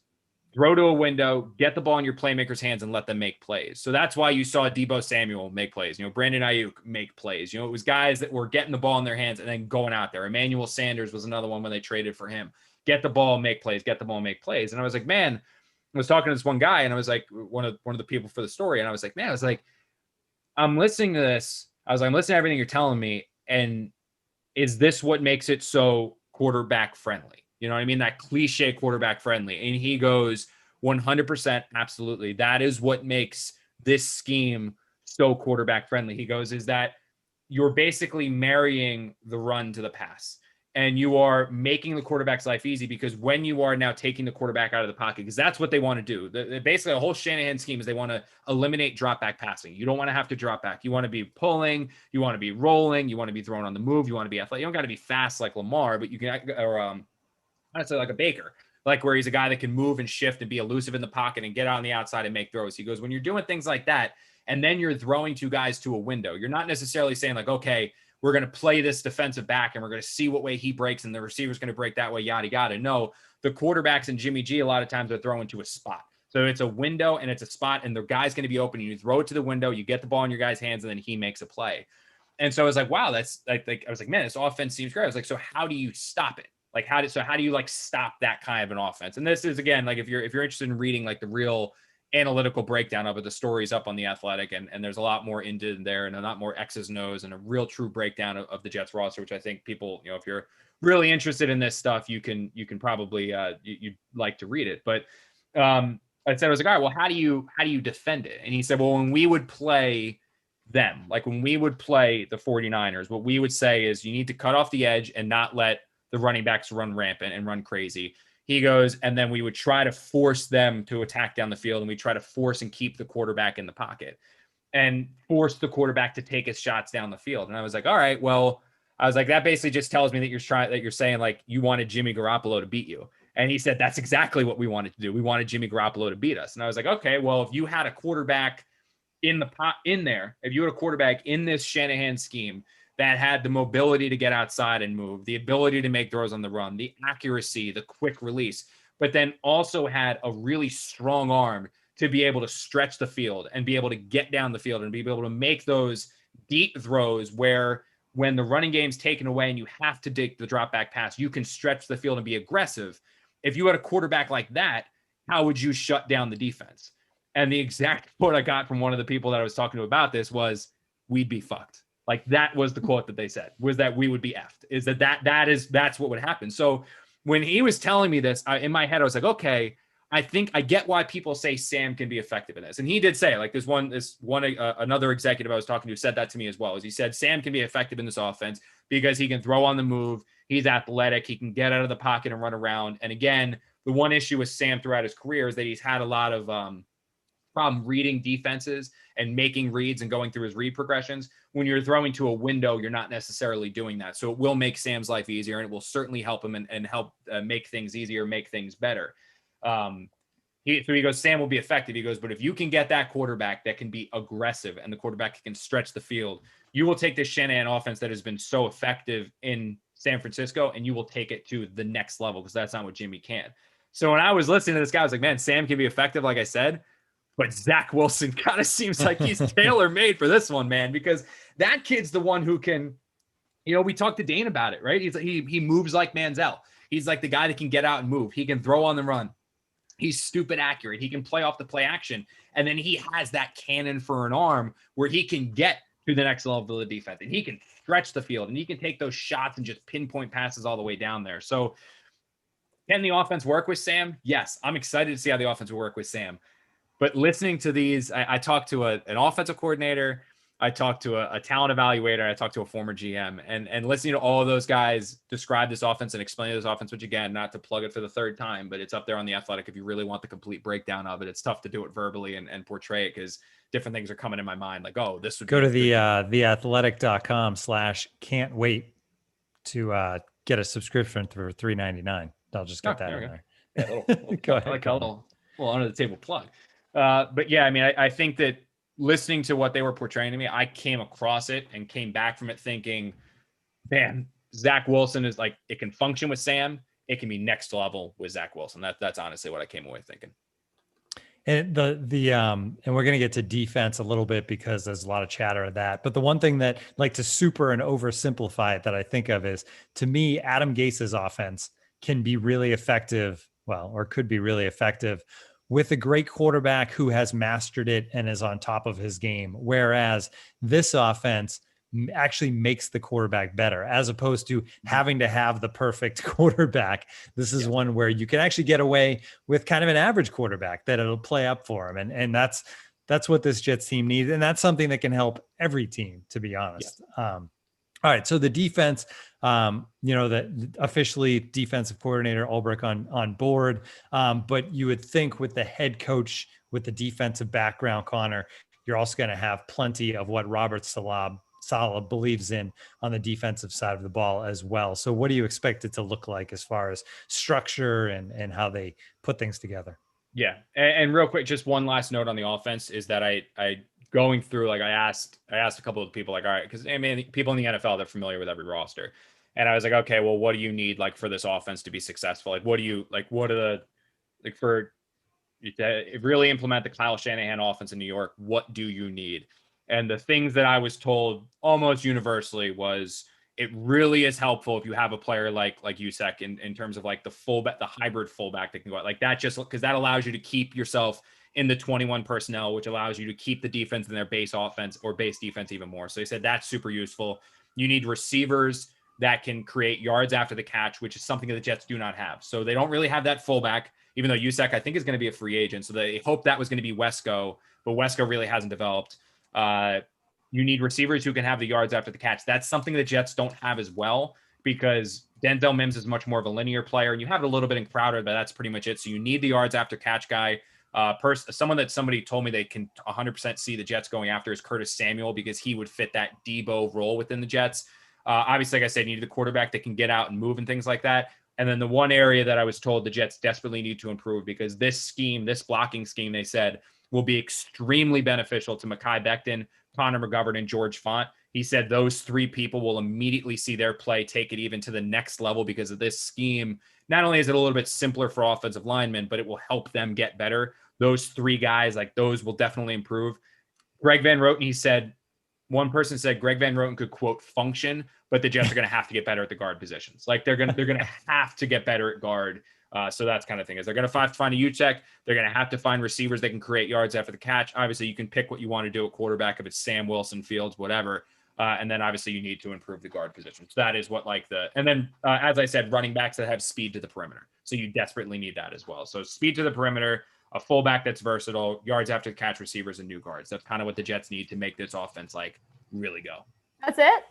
throw to a window, get the ball in your playmakers' hands and let them make plays. So that's why you saw Deebo Samuel make plays. Brandon Ayuk make plays. It was guys that were getting the ball in their hands and then going out there. Emmanuel Sanders was another one when they traded for him. Get the ball, make plays, get the ball, make plays. And I was like, man, I was talking to this one guy and I was like, one of the people for the story. And I was like, man, I was like, I'm listening to this. I was like, I'm listening to everything you're telling me. And is this what makes it so quarterback friendly? You know what I mean? That cliche quarterback friendly. And he goes, 100%, absolutely. That is what makes this scheme so quarterback friendly. He goes, is that you're basically marrying the run to the pass. And you are making the quarterback's life easy, because when you are now taking the quarterback out of the pocket, because that's what they want to do. Basically, the whole Shanahan scheme is they want to eliminate drop back passing. You don't want to have to drop back. You want to be pulling. You want to be rolling. You want to be throwing on the move. You want to be athletic. You don't got to be fast like Lamar, but you can, or I'd say like a Baker, like where he's a guy that can move and shift and be elusive in the pocket and get out on the outside and make throws. He goes, when you're doing things like that, and then you're throwing two guys to a window, you're not necessarily saying like, okay, we're going to play this defensive back and we're going to see what way he breaks and the receiver's going to break that way, yada, yada. No, the quarterbacks and Jimmy G, a lot of times they're throwing to a spot. So it's a window and it's a spot and the guy's going to be open. And you throw it to the window, you get the ball in your guy's hands, and then he makes a play. And so I was like, wow, that's like I was like, man, this offense seems great. I was like, so how do you stop it? Like, how do you like stop that kind of an offense? And this is, again, like if you're interested in reading like the real analytical breakdown of it, the story's up on The Athletic, and there's a lot more into there and a lot more X's and O's and a real true breakdown of the Jets roster, which I think people, if you're really interested in this stuff, you can probably you'd like to read it. But I said, I was like, all right, well, how do you defend it? And he said, well, when we would play them, like when we would play the 49ers, what we would say is you need to cut off the edge and not let the running backs run rampant and run crazy. He goes, and then we would try to force them to attack down the field, and we try to force and keep the quarterback in the pocket and force the quarterback to take his shots down the field. And I was like, all right, well, I was like, that basically just tells me that you're saying like you wanted Jimmy Garoppolo to beat you. And he said, that's exactly what we wanted to do. We wanted Jimmy Garoppolo to beat us. And I was like, okay, well, if you had a quarterback in there, if you had a quarterback in this Shanahan scheme that had the mobility to get outside and move, the ability to make throws on the run, the accuracy, the quick release, but then also had a really strong arm to be able to stretch the field and be able to get down the field and be able to make those deep throws where when the running game's taken away and you have to dig the drop back pass, you can stretch the field and be aggressive. If you had a quarterback like that, how would you shut down the defense? And the exact quote I got from one of the people that I was talking to about this was, we'd be fucked. Like that was the quote that they said, was that we would be effed, is that's what would happen. So when he was telling me this, in my head, I was like, okay, I think I get why people say Sam can be effective in this. And he did say, like another executive I was talking to said that to me as well, is he said, Sam can be effective in this offense because he can throw on the move. He's athletic. He can get out of the pocket and run around. And again, the one issue with Sam throughout his career is that he's had a lot of problem reading defenses and making reads and going through his read progressions. When you're throwing to a window, you're not necessarily doing that. So it will make Sam's life easier, and it will certainly help him and help make things easier, make things better. So he goes, Sam will be effective. He goes, but if you can get that quarterback that can be aggressive and the quarterback can stretch the field, you will take this Shanahan offense that has been so effective in San Francisco, and you will take it to the next level, because that's not what Jimmy can. So when I was listening to this guy, I was like, man, Sam can be effective, like I said. But Zach Wilson kind of seems like he's tailor-made for this one, man, because that kid's the one who can, we talked to Dane about it, right? He moves like Manziel. He's like the guy that can get out and move. He can throw on the run. He's stupid accurate. He can play off the play action. And then he has that cannon for an arm where he can get to the next level of the defense. And he can stretch the field. And he can take those shots and just pinpoint passes all the way down there. So can the offense work with Sam? Yes. I'm excited to see how the offense will work with Sam. But listening to these, I talked to an offensive coordinator, I talked to a talent evaluator, I talked to a former GM, and listening to all of those guys describe this offense and explain this offense, which again, not to plug it for the third time, but it's up there on The Athletic if you really want the complete breakdown of it. It's tough to do it verbally and portray it because different things are coming in my mind. Like, oh, this would go to theathletic.com/can't wait to get a subscription for $3.99. I'll just get that in there. Yeah, Go ahead. Like a little under the table plug. But yeah, I mean, I think that listening to what they were portraying to me, I came across it and came back from it thinking, man, Zach Wilson is like, it can function with Sam. It can be next level with Zach Wilson. That's honestly what I came away thinking. And and we're going to get to defense a little bit because there's a lot of chatter of that. But the one thing that, like, to super and oversimplify it that I think of is, to me, Adam Gase's offense can be really effective, or could be really effective with a great quarterback who has mastered it and is on top of his game. Whereas this offense actually makes the quarterback better, as opposed to having to have the perfect quarterback. This is one where you can actually get away with kind of an average quarterback that it'll play up for him. And that's what this Jets team needs. And that's something that can help every team, to be honest. All right. So the defense, the officially defensive coordinator Ulbrich on board. But you would think with the head coach with the defensive background, Connor, you're also going to have plenty of what Robert Saleh believes in on the defensive side of the ball as well. So what do you expect it to look like as far as structure and how they put things together? Yeah. And real quick, just one last note on the offense is that I going through, like, I asked a couple of people, like, all right, because I mean, people in the NFL, they're familiar with every roster. And I was like, okay, well, what do you need, like, for this offense to be successful? Like, what are the, like, for really implement the Kyle Shanahan offense in New York, what do you need? And the things that I was told almost universally was, it really is helpful if you have a player like Usek in terms of like the fullback, the hybrid fullback that can go out like that, just because that allows you to keep yourself in the 21 personnel, which allows you to keep the defense in their base offense or base defense even more. So he said that's super useful. You need receivers that can create yards after the catch, which is something that the Jets do not have. So they don't really have that fullback, even though Usek, I think, is going to be a free agent. So they hope that was going to be Wesco, but Wesco really hasn't developed. You need receivers who can have the yards after the catch. That's something the Jets don't have as well, because Denzel Mims is much more of a linear player, and you have it a little bit in Crowder, but that's pretty much it. So you need the yards after catch guy. Someone that somebody told me they can 100% see the Jets going after is Curtis Samuel, because he would fit that Debo role within the Jets. Obviously, like I said, you need the quarterback that can get out and move and things like that. And then the one area that I was told the Jets desperately need to improve, because this blocking scheme, they said, will be extremely beneficial to Mekhi Becton, Connor McGovern, and George Font. He said those three people will immediately see their play take it even to the next level because of this scheme. Not only is it a little bit simpler for offensive linemen, but it will help them get better. Those three guys, like, those will definitely improve. Greg Van Roten, he said, one person said Greg Van Roten could, quote, function, but the Jets are going to have to get better at the guard positions. Like, they're going to have to get better at guard. So that's kind of thing is they're going to have to find a U-check. They're going to have to find receivers that can create yards after the catch. Obviously, you can pick what you want to do at quarterback, if it's Sam Wilson, Fields, whatever. And then obviously you need to improve the guard position. So that is what and then as I said, running backs that have speed to the perimeter. So you desperately need that as well. So speed to the perimeter, a fullback that's versatile, yards after the catch receivers, and new guards. That's kind of what the Jets need to make this offense like really go. That's it.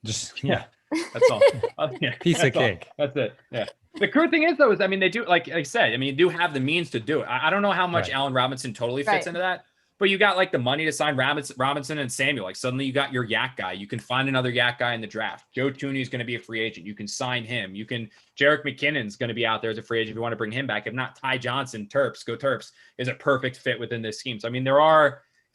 Just that's all. Piece of cake. That's it. Yeah. The cool thing is, though, is, I mean, they do, like I said, I mean, you do have the means to do it. I don't know how much Allen Robinson totally fits into that, but you got like the money to sign Robinson and Samuel. Like, suddenly you got your yak guy. You can find another yak guy in the draft. Joe Thuney is going to be a free agent. You can sign him. Jerick McKinnon's going to be out there as a free agent if you want to bring him back. If not, Ty Johnson, Terps, is a perfect fit within this scheme. So, I mean,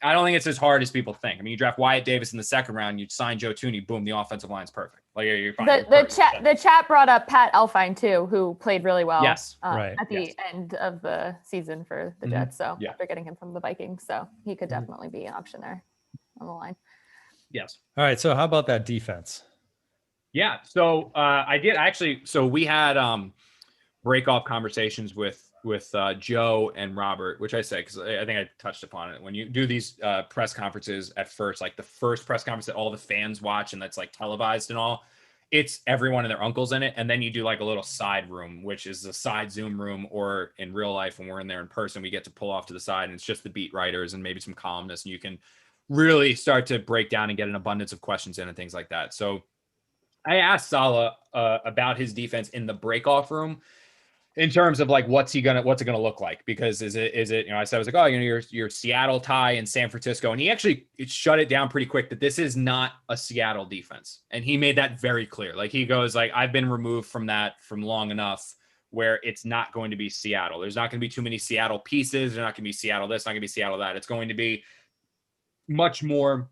I don't think it's as hard as people think. I mean, you draft Wyatt Davis in the second round, you sign Joe Thuney, boom, the offensive line's perfect. Like, you're fine. The chat brought up Pat Elfine too, who played really well. Yes, at the end of the season for the Jets. So after getting him from the Vikings, so he could definitely be an option there on the line. Yes. All right. So how about that defense? Yeah. So so we had break off conversations with Joe and Robert, which I said, because I think I touched upon it. When you do these press conferences at first, like the first press conference that all the fans watch and that's like televised and all, it's everyone and their uncles in it. And then you do like a little side room, which is a side Zoom room, or in real life, when we're in there in person, we get to pull off to the side and it's just the beat writers and maybe some columnists, and you can really start to break down and get an abundance of questions in and things like that. So I asked Saleh about his defense in the breakoff room, in terms of like, what's it gonna look like? Because is it, you know, I was like, oh, you know, your Seattle tie in San Francisco. And he actually shut it down pretty quick that this is not a Seattle defense. And he made that very clear. Like, he goes like, I've been removed from that from long enough where it's not going to be Seattle. There's not going to be too many Seattle pieces. There's not going to be Seattle this, not going to be Seattle that. It's going to be much more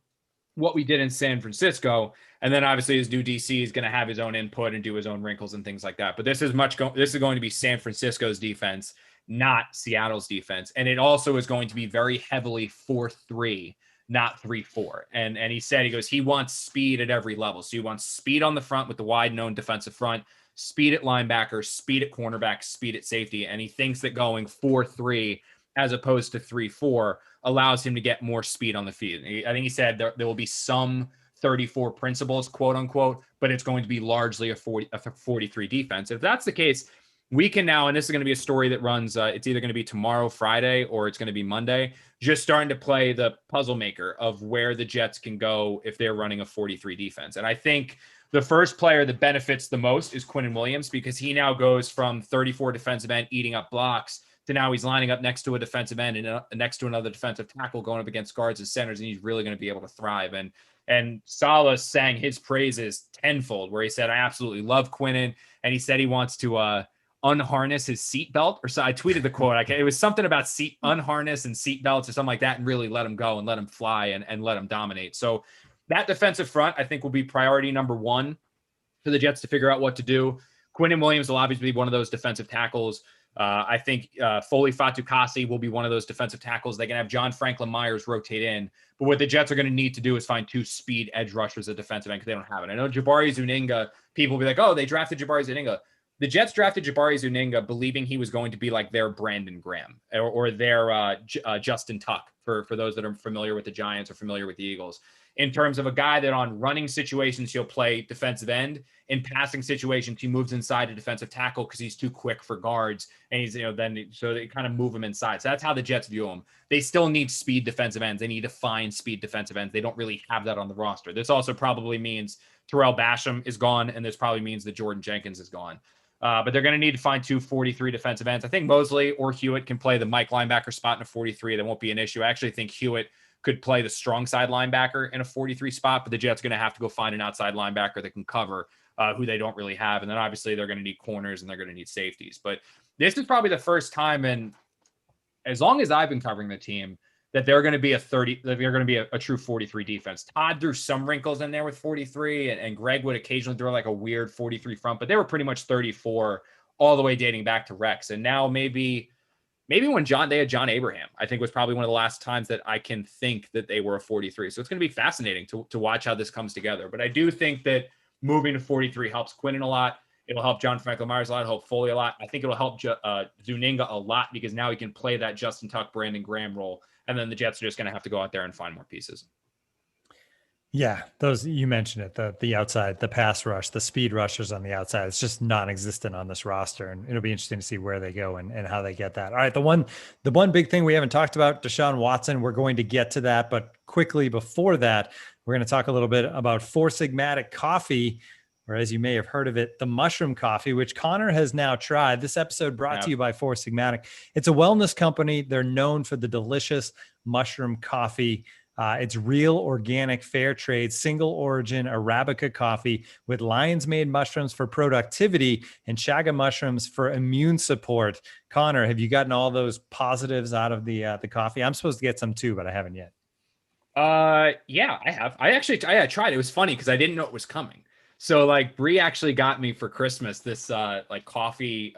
what we did in San Francisco. And then obviously his new DC is going to have his own input and do his own wrinkles and things like that. But this is going to be San Francisco's defense, not Seattle's defense. And it also is going to be very heavily 4-3, not 3-4. And he said, he wants speed at every level. So he wants speed on the front with the wide known defensive front, speed at linebacker, speed at cornerback, speed at safety. And he thinks that going 4-3 as opposed to 3-4 allows him to get more speed on the field. I think he said there will be some 34 principles, quote unquote, but it's going to be largely a 43 defense. If that's the case, we can now, and this is going to be a story that runs, it's either going to be tomorrow, Friday, or it's going to be Monday, just starting to play the puzzle maker of where the Jets can go if they're running a 43 defense. And I think the first player that benefits the most is Quinn Williams, because he now goes from 34 defensive end eating up blocks to now he's lining up next to a defensive end and next to another defensive tackle going up against guards and centers, and he's really going to be able to thrive. And Saleh sang his praises tenfold, where he said, I absolutely love Quinnen. And he said he wants to unharness his seatbelt, or so I tweeted the quote. It was something about unharness and seatbelts or something like that, and really let him go and let him fly and let him dominate. So that defensive front, I think, will be priority number one for the Jets to figure out what to do. Quinn Williams will obviously be one of those defensive tackles. I think Foley Fatukasi will be one of those defensive tackles. They can have John Franklin Myers rotate in. But what the Jets are going to need to do is find two speed edge rushers at defensive end, because they don't have it. I know Jabari Zuninga, people will be like, oh, they drafted Jabari Zuninga. The Jets drafted Jabari Zuninga believing he was going to be like their Brandon Graham or their Justin Tuck, for those that are familiar with the Giants or familiar with the Eagles, in terms of a guy that on running situations, he'll play defensive end. In passing situations, he moves inside a defensive tackle because he's too quick for guards. And he's, so they kind of move him inside. So that's how the Jets view him. They still need speed defensive ends. They need to find speed defensive ends. They don't really have that on the roster. This also probably means Terrell Basham is gone. And this probably means that Jordan Jenkins is gone. But they're going to need to find two 43 defensive ends. I think Mosley or Hewitt can play the Mike linebacker spot in a 43. That won't be an issue. I actually think Hewitt could play the strong side linebacker in a 43 spot, but the Jets are going to have to go find an outside linebacker that can cover who they don't really have. And then obviously they're going to need corners and they're going to need safeties. But this is probably the first time in as long as I've been covering the team that they're going to be a true 43 defense. Todd threw some wrinkles in there with 43, and Greg would occasionally throw like a weird 43 front, but they were pretty much 34 all the way dating back to Rex. And now maybe when they had John Abraham, I think was probably one of the last times that I can think that they were a 43. So it's going to be fascinating to watch how this comes together. But I do think that moving to 43 helps Quinnen a lot. It'll help John Franklin Myers a lot. It'll help Foley a lot. I think it'll help Zuninga a lot, because now he can play that Justin Tuck, Brandon Graham role. And then the Jets are just going to have to go out there and find more pieces. Yeah, those you mentioned it, the outside, the pass rush, the speed rushers on the outside. It's just non-existent on this roster, and it'll be interesting to see where they go and how they get that. All right, the one big thing we haven't talked about, Deshaun Watson. We're going to get to that, but quickly before that, we're going to talk a little bit about Four Sigmatic coffee, or as you may have heard of it, the mushroom coffee, which Connor has now tried. This episode brought to you by Four Sigmatic. It's a wellness company. They're known for the delicious mushroom coffee. It's real, organic, fair trade, single origin Arabica coffee with lion's mane mushrooms for productivity and chaga mushrooms for immune support. Connor, have you gotten all those positives out of the coffee? I'm supposed to get some too, but I haven't yet. Yeah, I have. I tried. It was funny because I didn't know it was coming. So like Bree actually got me for Christmas this like coffee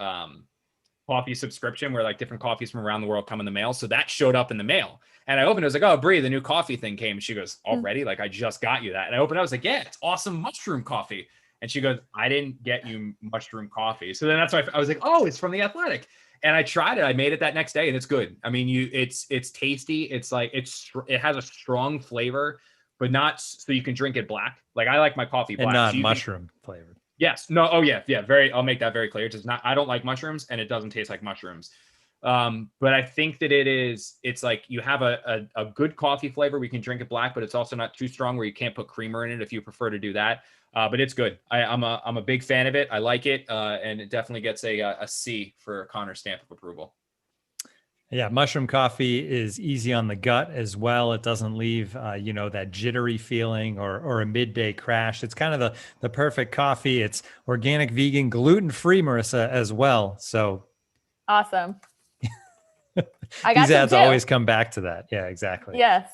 subscription where like different coffees from around the world come in the mail. So that showed up in the mail. And I opened it. I was like, oh, Bree, the new coffee thing came. And she goes, already? Like, I just got you that. And I opened it. I was like, yeah, it's awesome mushroom coffee. And she goes, I didn't get you mushroom coffee. So then that's why I was like, oh, it's from The Athletic. And I tried it. I made it that next day and it's good. I mean, it's tasty. It's like, it has a strong flavor but not so you can drink it black. Like I like my coffee black. And not so mushroom flavored. Yes. No. Oh yeah. Yeah. I'll make that very clear. It does not. I don't like mushrooms, and it doesn't taste like mushrooms. But I think that it's like you have a good coffee flavor. We can drink it black, but it's also not too strong where you can't put creamer in it if you prefer to do that. But it's good. I'm a big fan of it. I like it. And it definitely gets a C for Connor's stamp of approval. Yeah, mushroom coffee is easy on the gut as well. It doesn't leave, that jittery feeling or a midday crash. It's kind of the perfect coffee. It's organic, vegan, gluten-free, Marissa, as well. So awesome. I got these ads too. always come back to that. Yeah, exactly. Yes.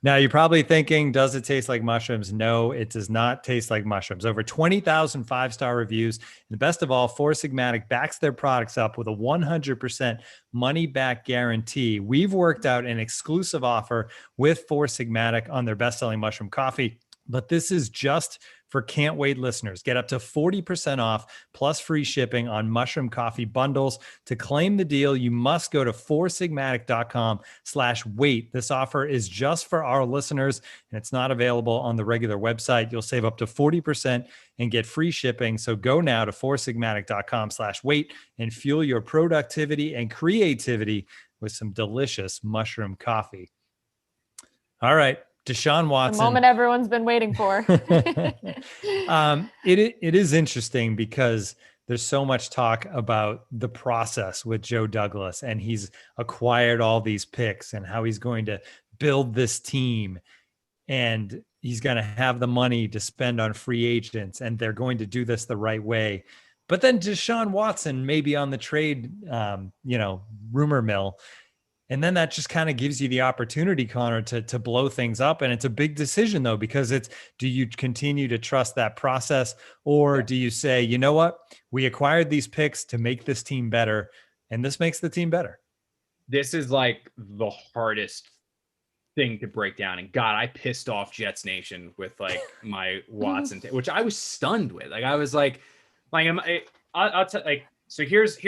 Now you're probably thinking, does it taste like mushrooms? No, it does not taste like mushrooms. Over 20,000 5-star reviews. And the best of all, Four Sigmatic backs their products up with a 100% money back guarantee. We've worked out an exclusive offer with Four Sigmatic on their best-selling mushroom coffee, but this is just for Can't Wait listeners. Get up to 40% off plus free shipping on mushroom coffee bundles. To claim the deal, you must go to foursigmatic.com/wait. This offer is just for our listeners, and it's not available on the regular website. You'll save up to 40% and get free shipping. So go now to foursigmatic.com/wait and fuel your productivity and creativity with some delicious mushroom coffee. All right. Deshaun Watson. The moment everyone's been waiting for. It is interesting because there's so much talk about the process with Joe Douglas, and he's acquired all these picks and how he's going to build this team, and he's going to have the money to spend on free agents, and they're going to do this the right way. But then Deshaun Watson may be on the trade, rumor mill. And then that just kind of gives you the opportunity, Connor, to blow things up. And it's a big decision, though, because do you continue to trust that process, or do you say, you know what, we acquired these picks to make this team better, and this makes the team better? This is like the hardest thing to break down. And God, I pissed off Jets Nation with like my Watson, which I was stunned with. Like I was like, I'll tell so here's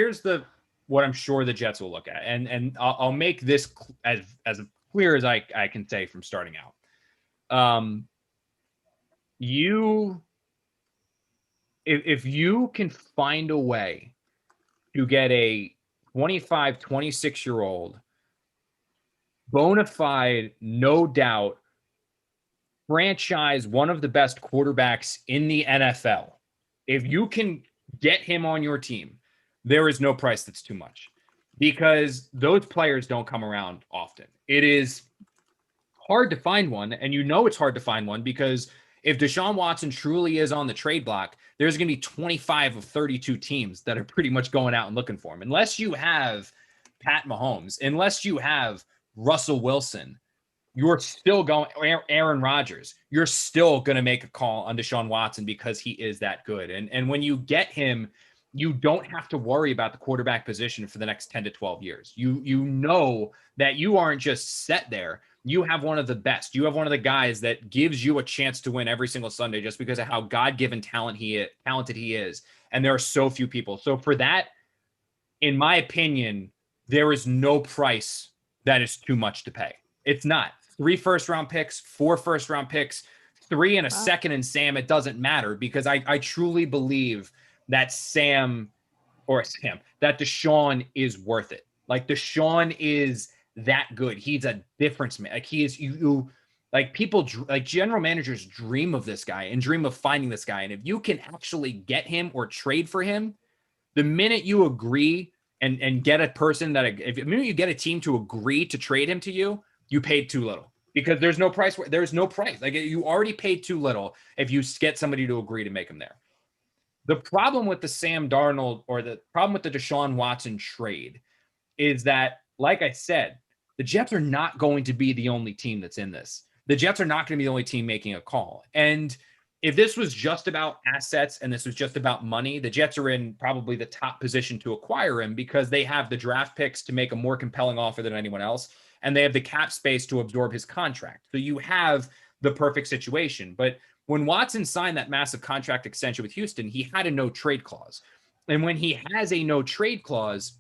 what I'm sure the Jets will look at. And I'll make this as clear as I can say from starting out. If you can find a way to get a 25, 26-year-old, bona fide, no doubt, franchise, one of the best quarterbacks in the NFL, if you can get him on your team, there is no price that's too much, because those players don't come around often. It is hard to find one, and it's hard to find one because if Deshaun Watson truly is on the trade block, there's going to be 25 of 32 teams that are pretty much going out and looking for him. Unless you have Pat Mahomes, unless you have Russell Wilson, you're still going Aaron Rodgers. You're still going to make a call on Deshaun Watson because he is that good. And when you get him, you don't have to worry about the quarterback position for the next 10 to 12 years. You know that you aren't just set there. You have one of the best. You have one of the guys that gives you a chance to win every single Sunday just because of how God-given talented he is. And there are so few people. So for that, in my opinion, there is no price that is too much to pay. It's not. 3 first-round picks, 4 first-round picks, 3 and a second and Sam, it doesn't matter, because I truly believe that that Deshaun is worth it. Like Deshaun is that good. He's a difference man. Like he is, people like general managers dream of this guy and dream of finding this guy. And if you can actually get him or trade for him, the minute you agree and get a person the minute you get a team to agree to trade him to you, you paid too little, because there's no price. There's no price. Like you already paid too little if you get somebody to agree to make him there. The problem with the Sam Darnold or the problem with the Deshaun Watson trade is that, like I said, the Jets are not going to be the only team that's in this. The Jets are not going to be the only team making a call. And if this was just about assets and this was just about money, the Jets are in probably the top position to acquire him because they have the draft picks to make a more compelling offer than anyone else, and they have the cap space to absorb his contract. So you have the perfect situation. But when Watson signed that massive contract extension with Houston, he had a no-trade clause. And when he has a no-trade clause,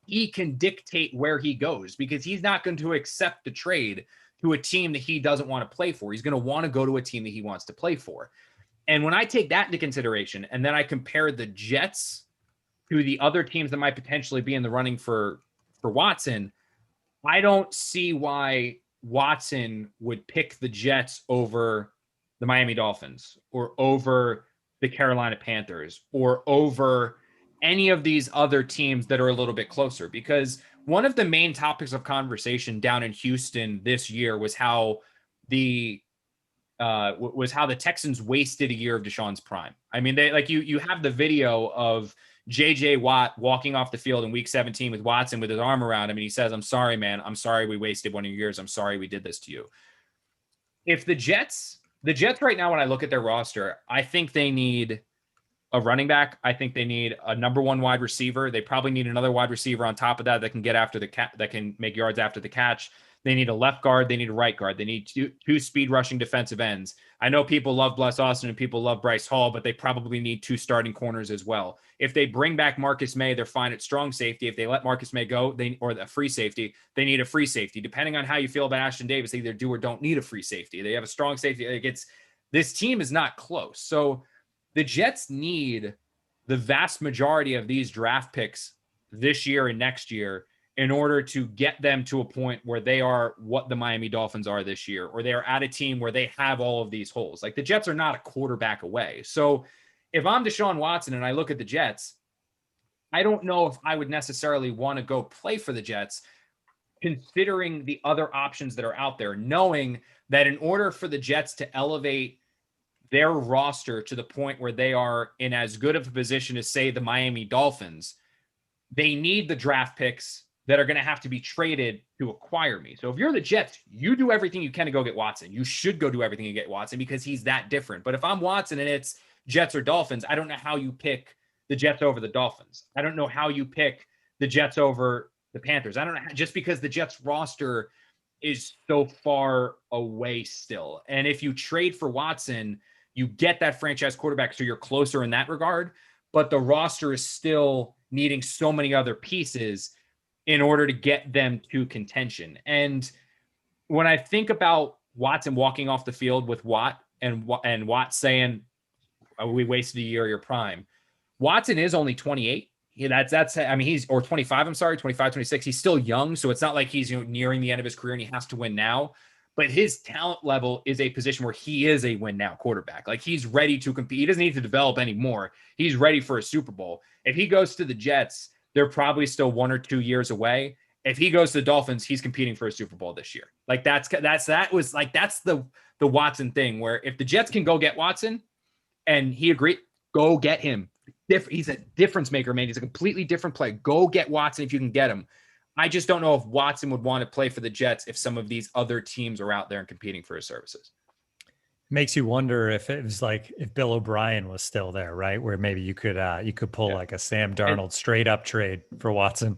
he can dictate where he goes, because he's not going to accept the trade to a team that he doesn't want to play for. He's going to want to go to a team that he wants to play for. And when I take that into consideration, and then I compare the Jets to the other teams that might potentially be in the running for Watson, I don't see why Watson would pick the Jets over the Miami Dolphins or over the Carolina Panthers or over any of these other teams that are a little bit closer. Because one of the main topics of conversation down in Houston this year was how the Texans wasted a year of Deshaun's prime. I mean, they like you have the video of JJ Watt walking off the field in week 17 with Watson with his arm around him. And he says, "I'm sorry, man. I'm sorry we wasted one of your years. I'm sorry we did this to you." If the Jets right now, when I look at their roster, I think they need a running back. I think they need a number one wide receiver. They probably need another wide receiver on top of that can get after that can make yards after the catch. They need a left guard. They need a right guard. They need two speed rushing defensive ends. I know people love Bless Austin and people love Bryce Hall, but they probably need two starting corners as well. If they bring back Marcus May, they're fine at strong safety. If they let Marcus May go, or a free safety, they need a free safety. Depending on how you feel about Ashton Davis, they either do or don't need a free safety. They have a strong safety. This team is not close. So the Jets need the vast majority of these draft picks this year and next year in order to get them to a point where they are what the Miami Dolphins are this year, or they are at a team where they have all of these holes. Like the Jets are not a quarterback away. So if I'm Deshaun Watson and I look at the Jets, I don't know if I would necessarily want to go play for the Jets, considering the other options that are out there, knowing that in order for the Jets to elevate their roster to the point where they are in as good of a position as, say, the Miami Dolphins, they need the draft picks that are going to have to be traded to acquire me. So if you're the Jets, you do everything you can to go get Watson. You should go do everything to get Watson because he's that different. But if I'm Watson and it's Jets or Dolphins, I don't know how you pick the Jets over the Dolphins. I don't know how you pick the Jets over the Panthers. I don't know, just because the Jets roster is so far away still. And if you trade for Watson, you get that franchise quarterback, so you're closer in that regard. But the roster is still needing so many other pieces in order to get them to contention. And when I think about Watson walking off the field with Watt and Watt saying, "Oh, we wasted a year of your prime," Watson is only 28. I mean, he's, or 25, I'm sorry, 25, 26. He's still young. So it's not like he's nearing the end of his career and he has to win now. But his talent level is a position where he is a win now quarterback. Like he's ready to compete. He doesn't need to develop anymore. He's ready for a Super Bowl. If he goes to the Jets, they're probably still 1 or 2 years away. If he goes to the Dolphins, he's competing for a Super Bowl this year. Like that's the Watson thing, where if the Jets can go get Watson and he agreed, go get him. He's a difference maker, man. He's a completely different play. Go get Watson if you can get him. I just don't know if Watson would want to play for the Jets if some of these other teams are out there and competing for his services. Makes you wonder if it was like if Bill O'Brien was still there, right? Where maybe you could pull like a Sam Darnold straight up trade for Watson.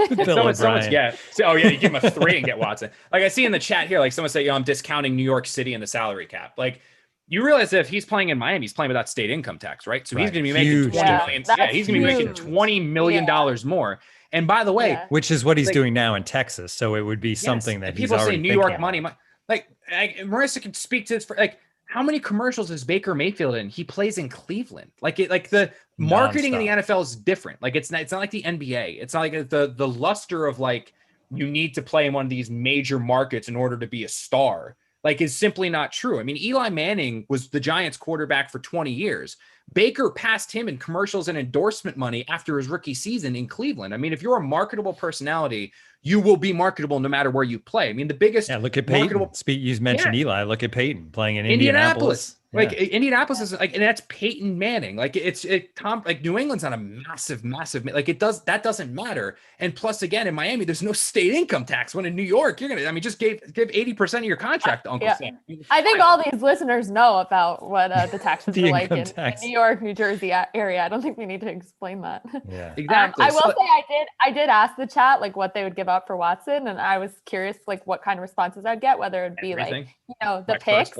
Bill O'Brien. You give him a 3 and get Watson. Like I see in the chat here, like someone said, I'm discounting New York City and the salary cap. Like you realize that if he's playing in Miami, he's playing without state income tax, right? So he's going to be making $20 million. Yeah, he's going to be making $20 million more. And by the way, which is what he's doing now in Texas. So it would be something that he's already people say New York money. Like Marissa can speak to this for like, how many commercials is Baker Mayfield in? He plays in Cleveland. Like the marketing in the NFL is different. Like it's not like the NBA. It's not like the luster of like, you need to play in one of these major markets in order to be a star. Like is simply not true. I mean, Eli Manning was the Giants quarterback for 20 years. Baker passed him in commercials and endorsement money after his rookie season in Cleveland. I mean, if you're a marketable personality, you will be marketable no matter where you play. I mean, the biggest look at Peyton. You mentioned Eli. Look at Peyton playing in Indianapolis. Like Indianapolis is like, and that's Peyton Manning. Like like New England's on a massive, like that doesn't matter. And plus, again, in Miami, there's no state income tax. When in New York, you're gonna, just give 80% of your contract to Uncle Sam. I think all these listeners know about what the taxes are like in New York, New Jersey area. I don't think we need to explain that. Yeah, exactly. I will say I did ask the chat like what they would give up for Watson, and I was curious like what kind of responses I'd get, whether it'd be everything. Like the picks.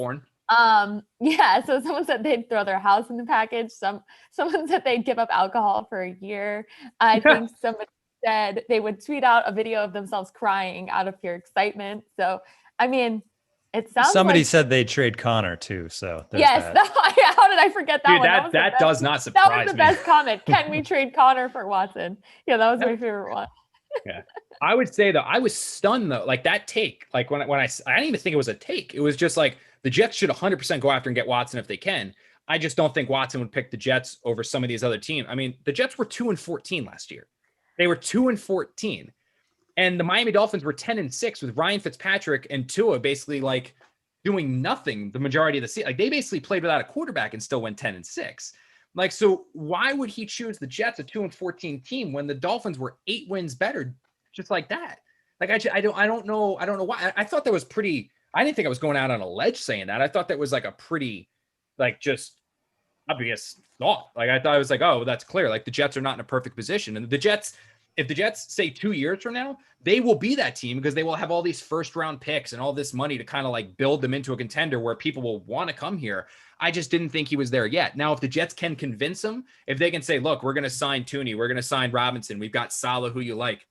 So someone said they'd throw their house in the package. Someone said they'd give up alcohol for a year. I think somebody said they would tweet out a video of themselves crying out of pure excitement. So I mean, it sounds Somebody like, said they'd trade Connor too. So there's yes. that. How did I forget that Dude, one? that does not That surprise was the me. best comment. Can we trade Connor for Watson? Yeah, that was my favorite one. Yeah. I would say though, I was stunned though, like that take, like when I didn't even think it was a take. It was just like the Jets should 100% go after and get Watson if they can. I just don't think Watson would pick the Jets over some of these other teams. I mean, the Jets were 2-14 last year. They were 2-14, and the Miami Dolphins were 10-6 with Ryan Fitzpatrick and Tua basically like doing nothing the majority of the season. Like they basically played without a quarterback and still went 10-6. Like, so why would he choose the Jets, a 2-14 team, when the Dolphins were 8 wins better, just like that? Like, I don't know why. I thought that was pretty. I didn't think I was going out on a ledge saying that. I thought that was like a pretty, like, just obvious thought. Like, I thought it was like, oh, that's clear. Like, the Jets are not in a perfect position, and the Jets, if the Jets say 2 years from now, they will be that team because they will have all these first round picks and all this money to kind of like build them into a contender where people will want to come here. I just didn't think he was there yet. Now, if the Jets can convince him, if they can say, look, we're going to sign Tooney, we're going to sign Robinson, we've got Saleh, who you like.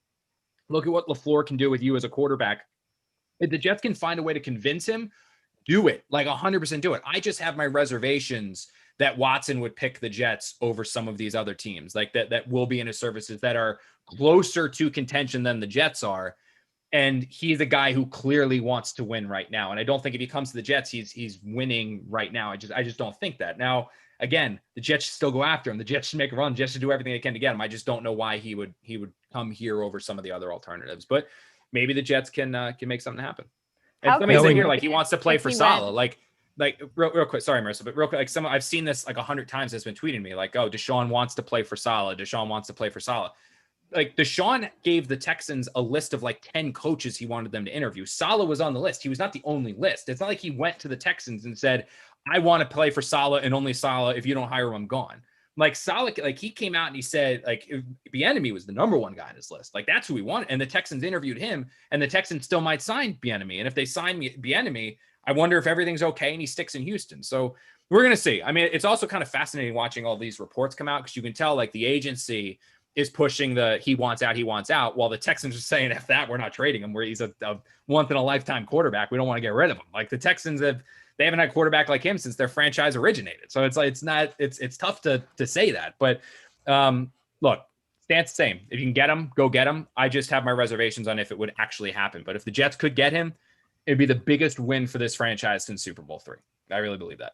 Look at what LaFleur can do with you as a quarterback. If the Jets can find a way to convince him, do it. Like 100% do it. I just have my reservations that Watson would pick the Jets over some of these other teams, like that will be in his services that are closer to contention than the Jets are. And he's a guy who clearly wants to win right now. And I don't think if he comes to the Jets, he's winning right now. I just don't think that. Now, again, the Jets should still go after him. The Jets should make a run. The Jets should do everything they can to get him. I just don't know why he would come here over some of the other alternatives. But maybe the Jets can make something happen. And somebody's saying here, like, he wants to play for Saleh. Like real quick, sorry, Marissa, but real quick, like I've seen this like 100 times. Has been tweeting me like, oh, Deshaun wants to play for Saleh. Deshaun wants to play for Saleh. Like Deshaun gave the Texans a list of like 10 coaches he wanted them to interview. Saleh was on the list. He was not the only list. It's not like he went to the Texans and said, I want to play for Saleh and only Saleh. If you don't hire him, I'm gone. Like Saleh, like he came out and he said, like Bieniemy was the number one guy on his list. Like that's who we want. And the Texans interviewed him, and the Texans still might sign Bieniemy. And if they sign Bieniemy, I wonder if everything's okay and he sticks in Houston. So we're going to see. I mean, it's also kind of fascinating watching all these reports come out because you can tell like the agency is pushing the he wants out, while the Texans are saying, F that, we're not trading him, where he's a once in a lifetime quarterback. We don't want to get rid of him. Like the Texans they haven't had a quarterback like him since their franchise originated. So it's like, it's tough to say that, but look, stance the same. If you can get him, go get him. I just have my reservations on if it would actually happen. But if the Jets could get him, it'd be the biggest win for this franchise since Super Bowl III. I really believe that.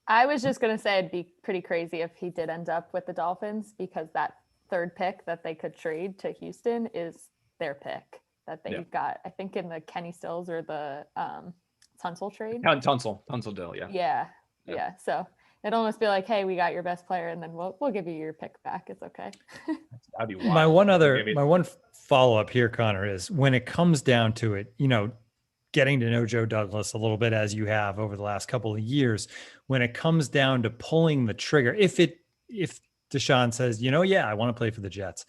I was just going to say it'd be pretty crazy if he did end up with the Dolphins, because that third pick that they could trade to Houston is their pick that they got, I think, in the Kenny Stills or the Tunsil trade. Tunsil deal, yeah. Yeah. So it'd almost be like, hey, we got your best player, and then we'll give you your pick back. It's okay. That'd be wild. My one follow-up here, Connor, is when it comes down to it, getting to know Joe Douglas a little bit as you have over the last couple of years, when it comes down to pulling the trigger, if Deshaun says, I want to play for the Jets,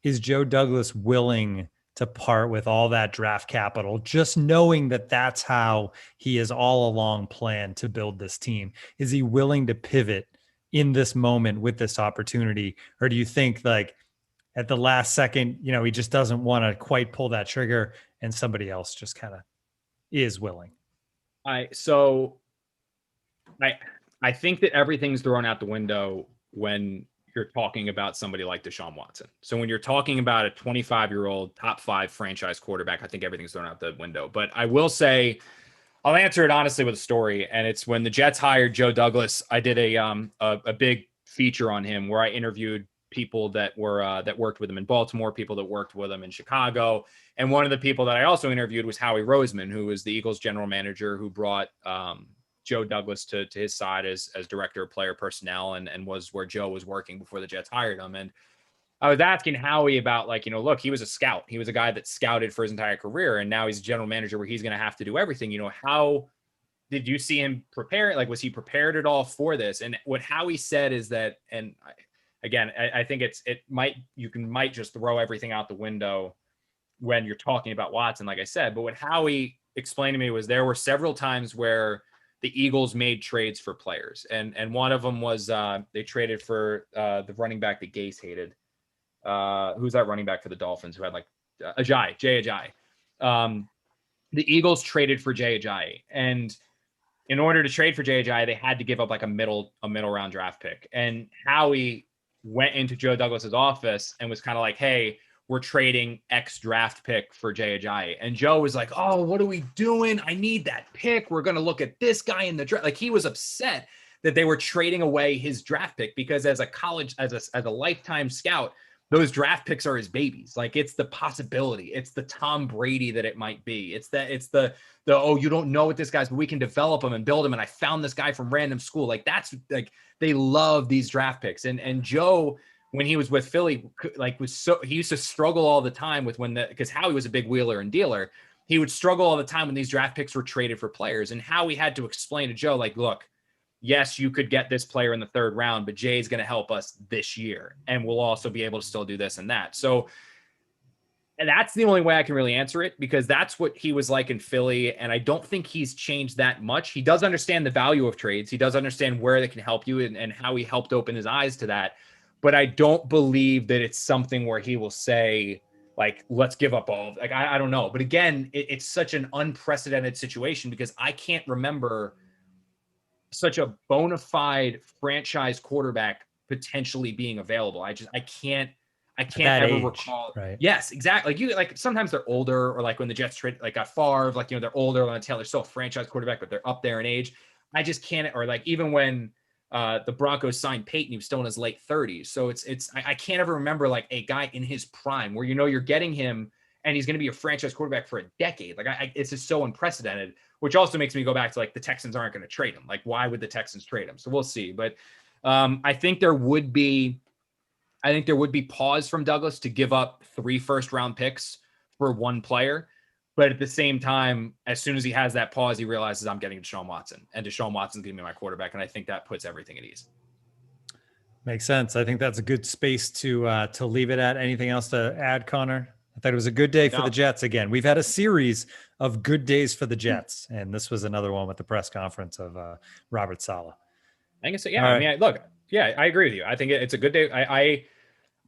is Joe Douglas willing to part with all that draft capital, just knowing that that's how he has all along planned to build this team? Is he willing to pivot in this moment with this opportunity? Or do you think like at the last second, he just doesn't want to quite pull that trigger and somebody else just kind of is willing? I think that everything's thrown out the window when you're talking about somebody like Deshaun Watson. So when you're talking about a 25-year-old top 5 franchise quarterback, I think everything's thrown out the window. But I will say, I'll answer it honestly with a story. And it's when the Jets hired Joe Douglas, I did a big feature on him where I interviewed people that worked with him in Baltimore, people that worked with him in Chicago. And one of the people that I also interviewed was Howie Roseman, who was the Eagles general manager, who brought Joe Douglas to his side as director of player personnel and was where Joe was working before the Jets hired him. And I was asking Howie about look, he was a scout. He was a guy that scouted for his entire career. And now he's a general manager where he's going to have to do everything. How did you see him prepare? Like, was he prepared at all for this? And what Howie said is that, and again, I think you might just throw everything out the window when you're talking about Watson, like I said. But what Howie explained to me was there were several times where the Eagles made trades for players. And one of them was they traded for the running back that Gase hated. Who's that running back for the Dolphins who had Jay Ajayi. the Eagles traded for Jay Ajayi, and in order to trade for Jay Ajayi, they had to give up like a middle round draft pick. And Howie went into Joe Douglas's office and was kind of like, "Hey, we're trading X draft pick for Jay Ajayi." And Joe was like, "Oh, what are we doing? I need that pick. We're going to look at this guy in the draft." Like, he was upset that they were trading away his draft pick, because as a lifetime scout, those draft picks are his babies. Like, it's the possibility. It's the Tom Brady that it might be. It's the, oh, you don't know what this guy's, but we can develop him and build him. And I found this guy from random school. Like, that's like, they love these draft picks. And Joe, when he was with Philly, like, he used to struggle all the time with because Howie was a big wheeler and dealer. He would struggle all the time when these draft picks were traded for players. And Howie had to explain to Joe, like, look, yes, you could get this player in the third round, but Jay's going to help us this year. And we'll also be able to still do this and that. So, and that's the only way I can really answer it, because that's what he was like in Philly. And I don't think he's changed that much. He does understand the value of trades. He does understand where they can help you, and how he helped open his eyes to that. But I don't believe that it's something where he will say, like, let's give up all. Like, I don't know. But again, it's such an unprecedented situation, because I can't remember such a bona fide franchise quarterback potentially being available. I can't ever recall. Right. Yes, exactly. Like sometimes they're older, or like when the Jets trade, like a Favre, like, they're older on the tail. They're still a franchise quarterback, but they're up there in age. I just can't. Or like, even when the Broncos signed Peyton, he was still in his late 30s. So I can't ever remember like a guy in his prime where, you're getting him and he's going to be a franchise quarterback for a decade. Like, it's just so unprecedented, which also makes me go back to, like, the Texans aren't going to trade him. Like, why would the Texans trade him? So we'll see. But I think there would be pause from Douglas to give up 3 first-round picks for one player. But at the same time, as soon as he has that pause, he realizes, I'm getting Deshaun Watson, and Deshaun Watson's going to be my quarterback. And I think that puts everything at ease. Makes sense. I think that's a good space to leave it at. Anything else to add, Connor? I thought it was a good day for the Jets again. We've had a series of good days for the Jets, and this was another one with the press conference of Robert Saleh. I think so. Yeah. Right. I mean, I agree with you. I think it's a good day.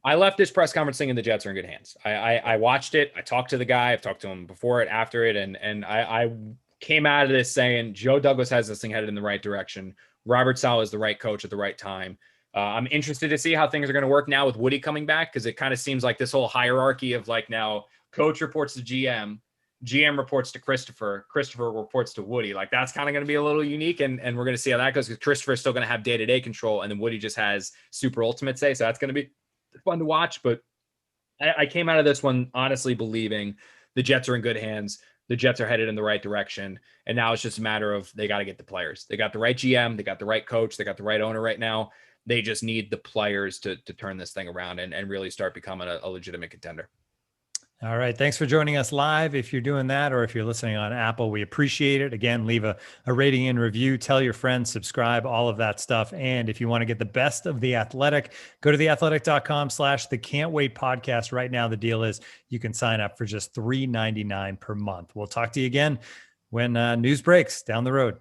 I left this press conference thinking the Jets are in good hands. I watched it. I talked to the guy. I've talked to him before it, after it. And I came out of this saying Joe Douglas has this thing headed in the right direction. Robert Saleh is the right coach at the right time. I'm interested to see how things are going to work now with Woody coming back, because it kind of seems like this whole hierarchy of, like, now coach reports to GM reports to Christopher reports to Woody. Like, that's kind of going to be a little unique, and we're going to see how that goes, because Christopher is still going to have day-to-day control, and then Woody just has super ultimate say. So that's going to be fun to watch. But I came out of this one honestly believing the Jets are in good hands. The Jets are headed in the right direction. And now it's just a matter of, they got to get the players. They got the right GM. They got the right coach. They got the right owner right now. They just need the players to turn this thing around and really start becoming a legitimate contender. All right. Thanks for joining us live. If you're doing that, or if you're listening on Apple, we appreciate it. Again, leave a rating and review, tell your friends, subscribe, all of that stuff. And if you want to get the best of The Athletic, go to theathletic.com/the Can't Wait podcast. Right now, the deal is you can sign up for just $3.99 per month. We'll talk to you again when news breaks down the road.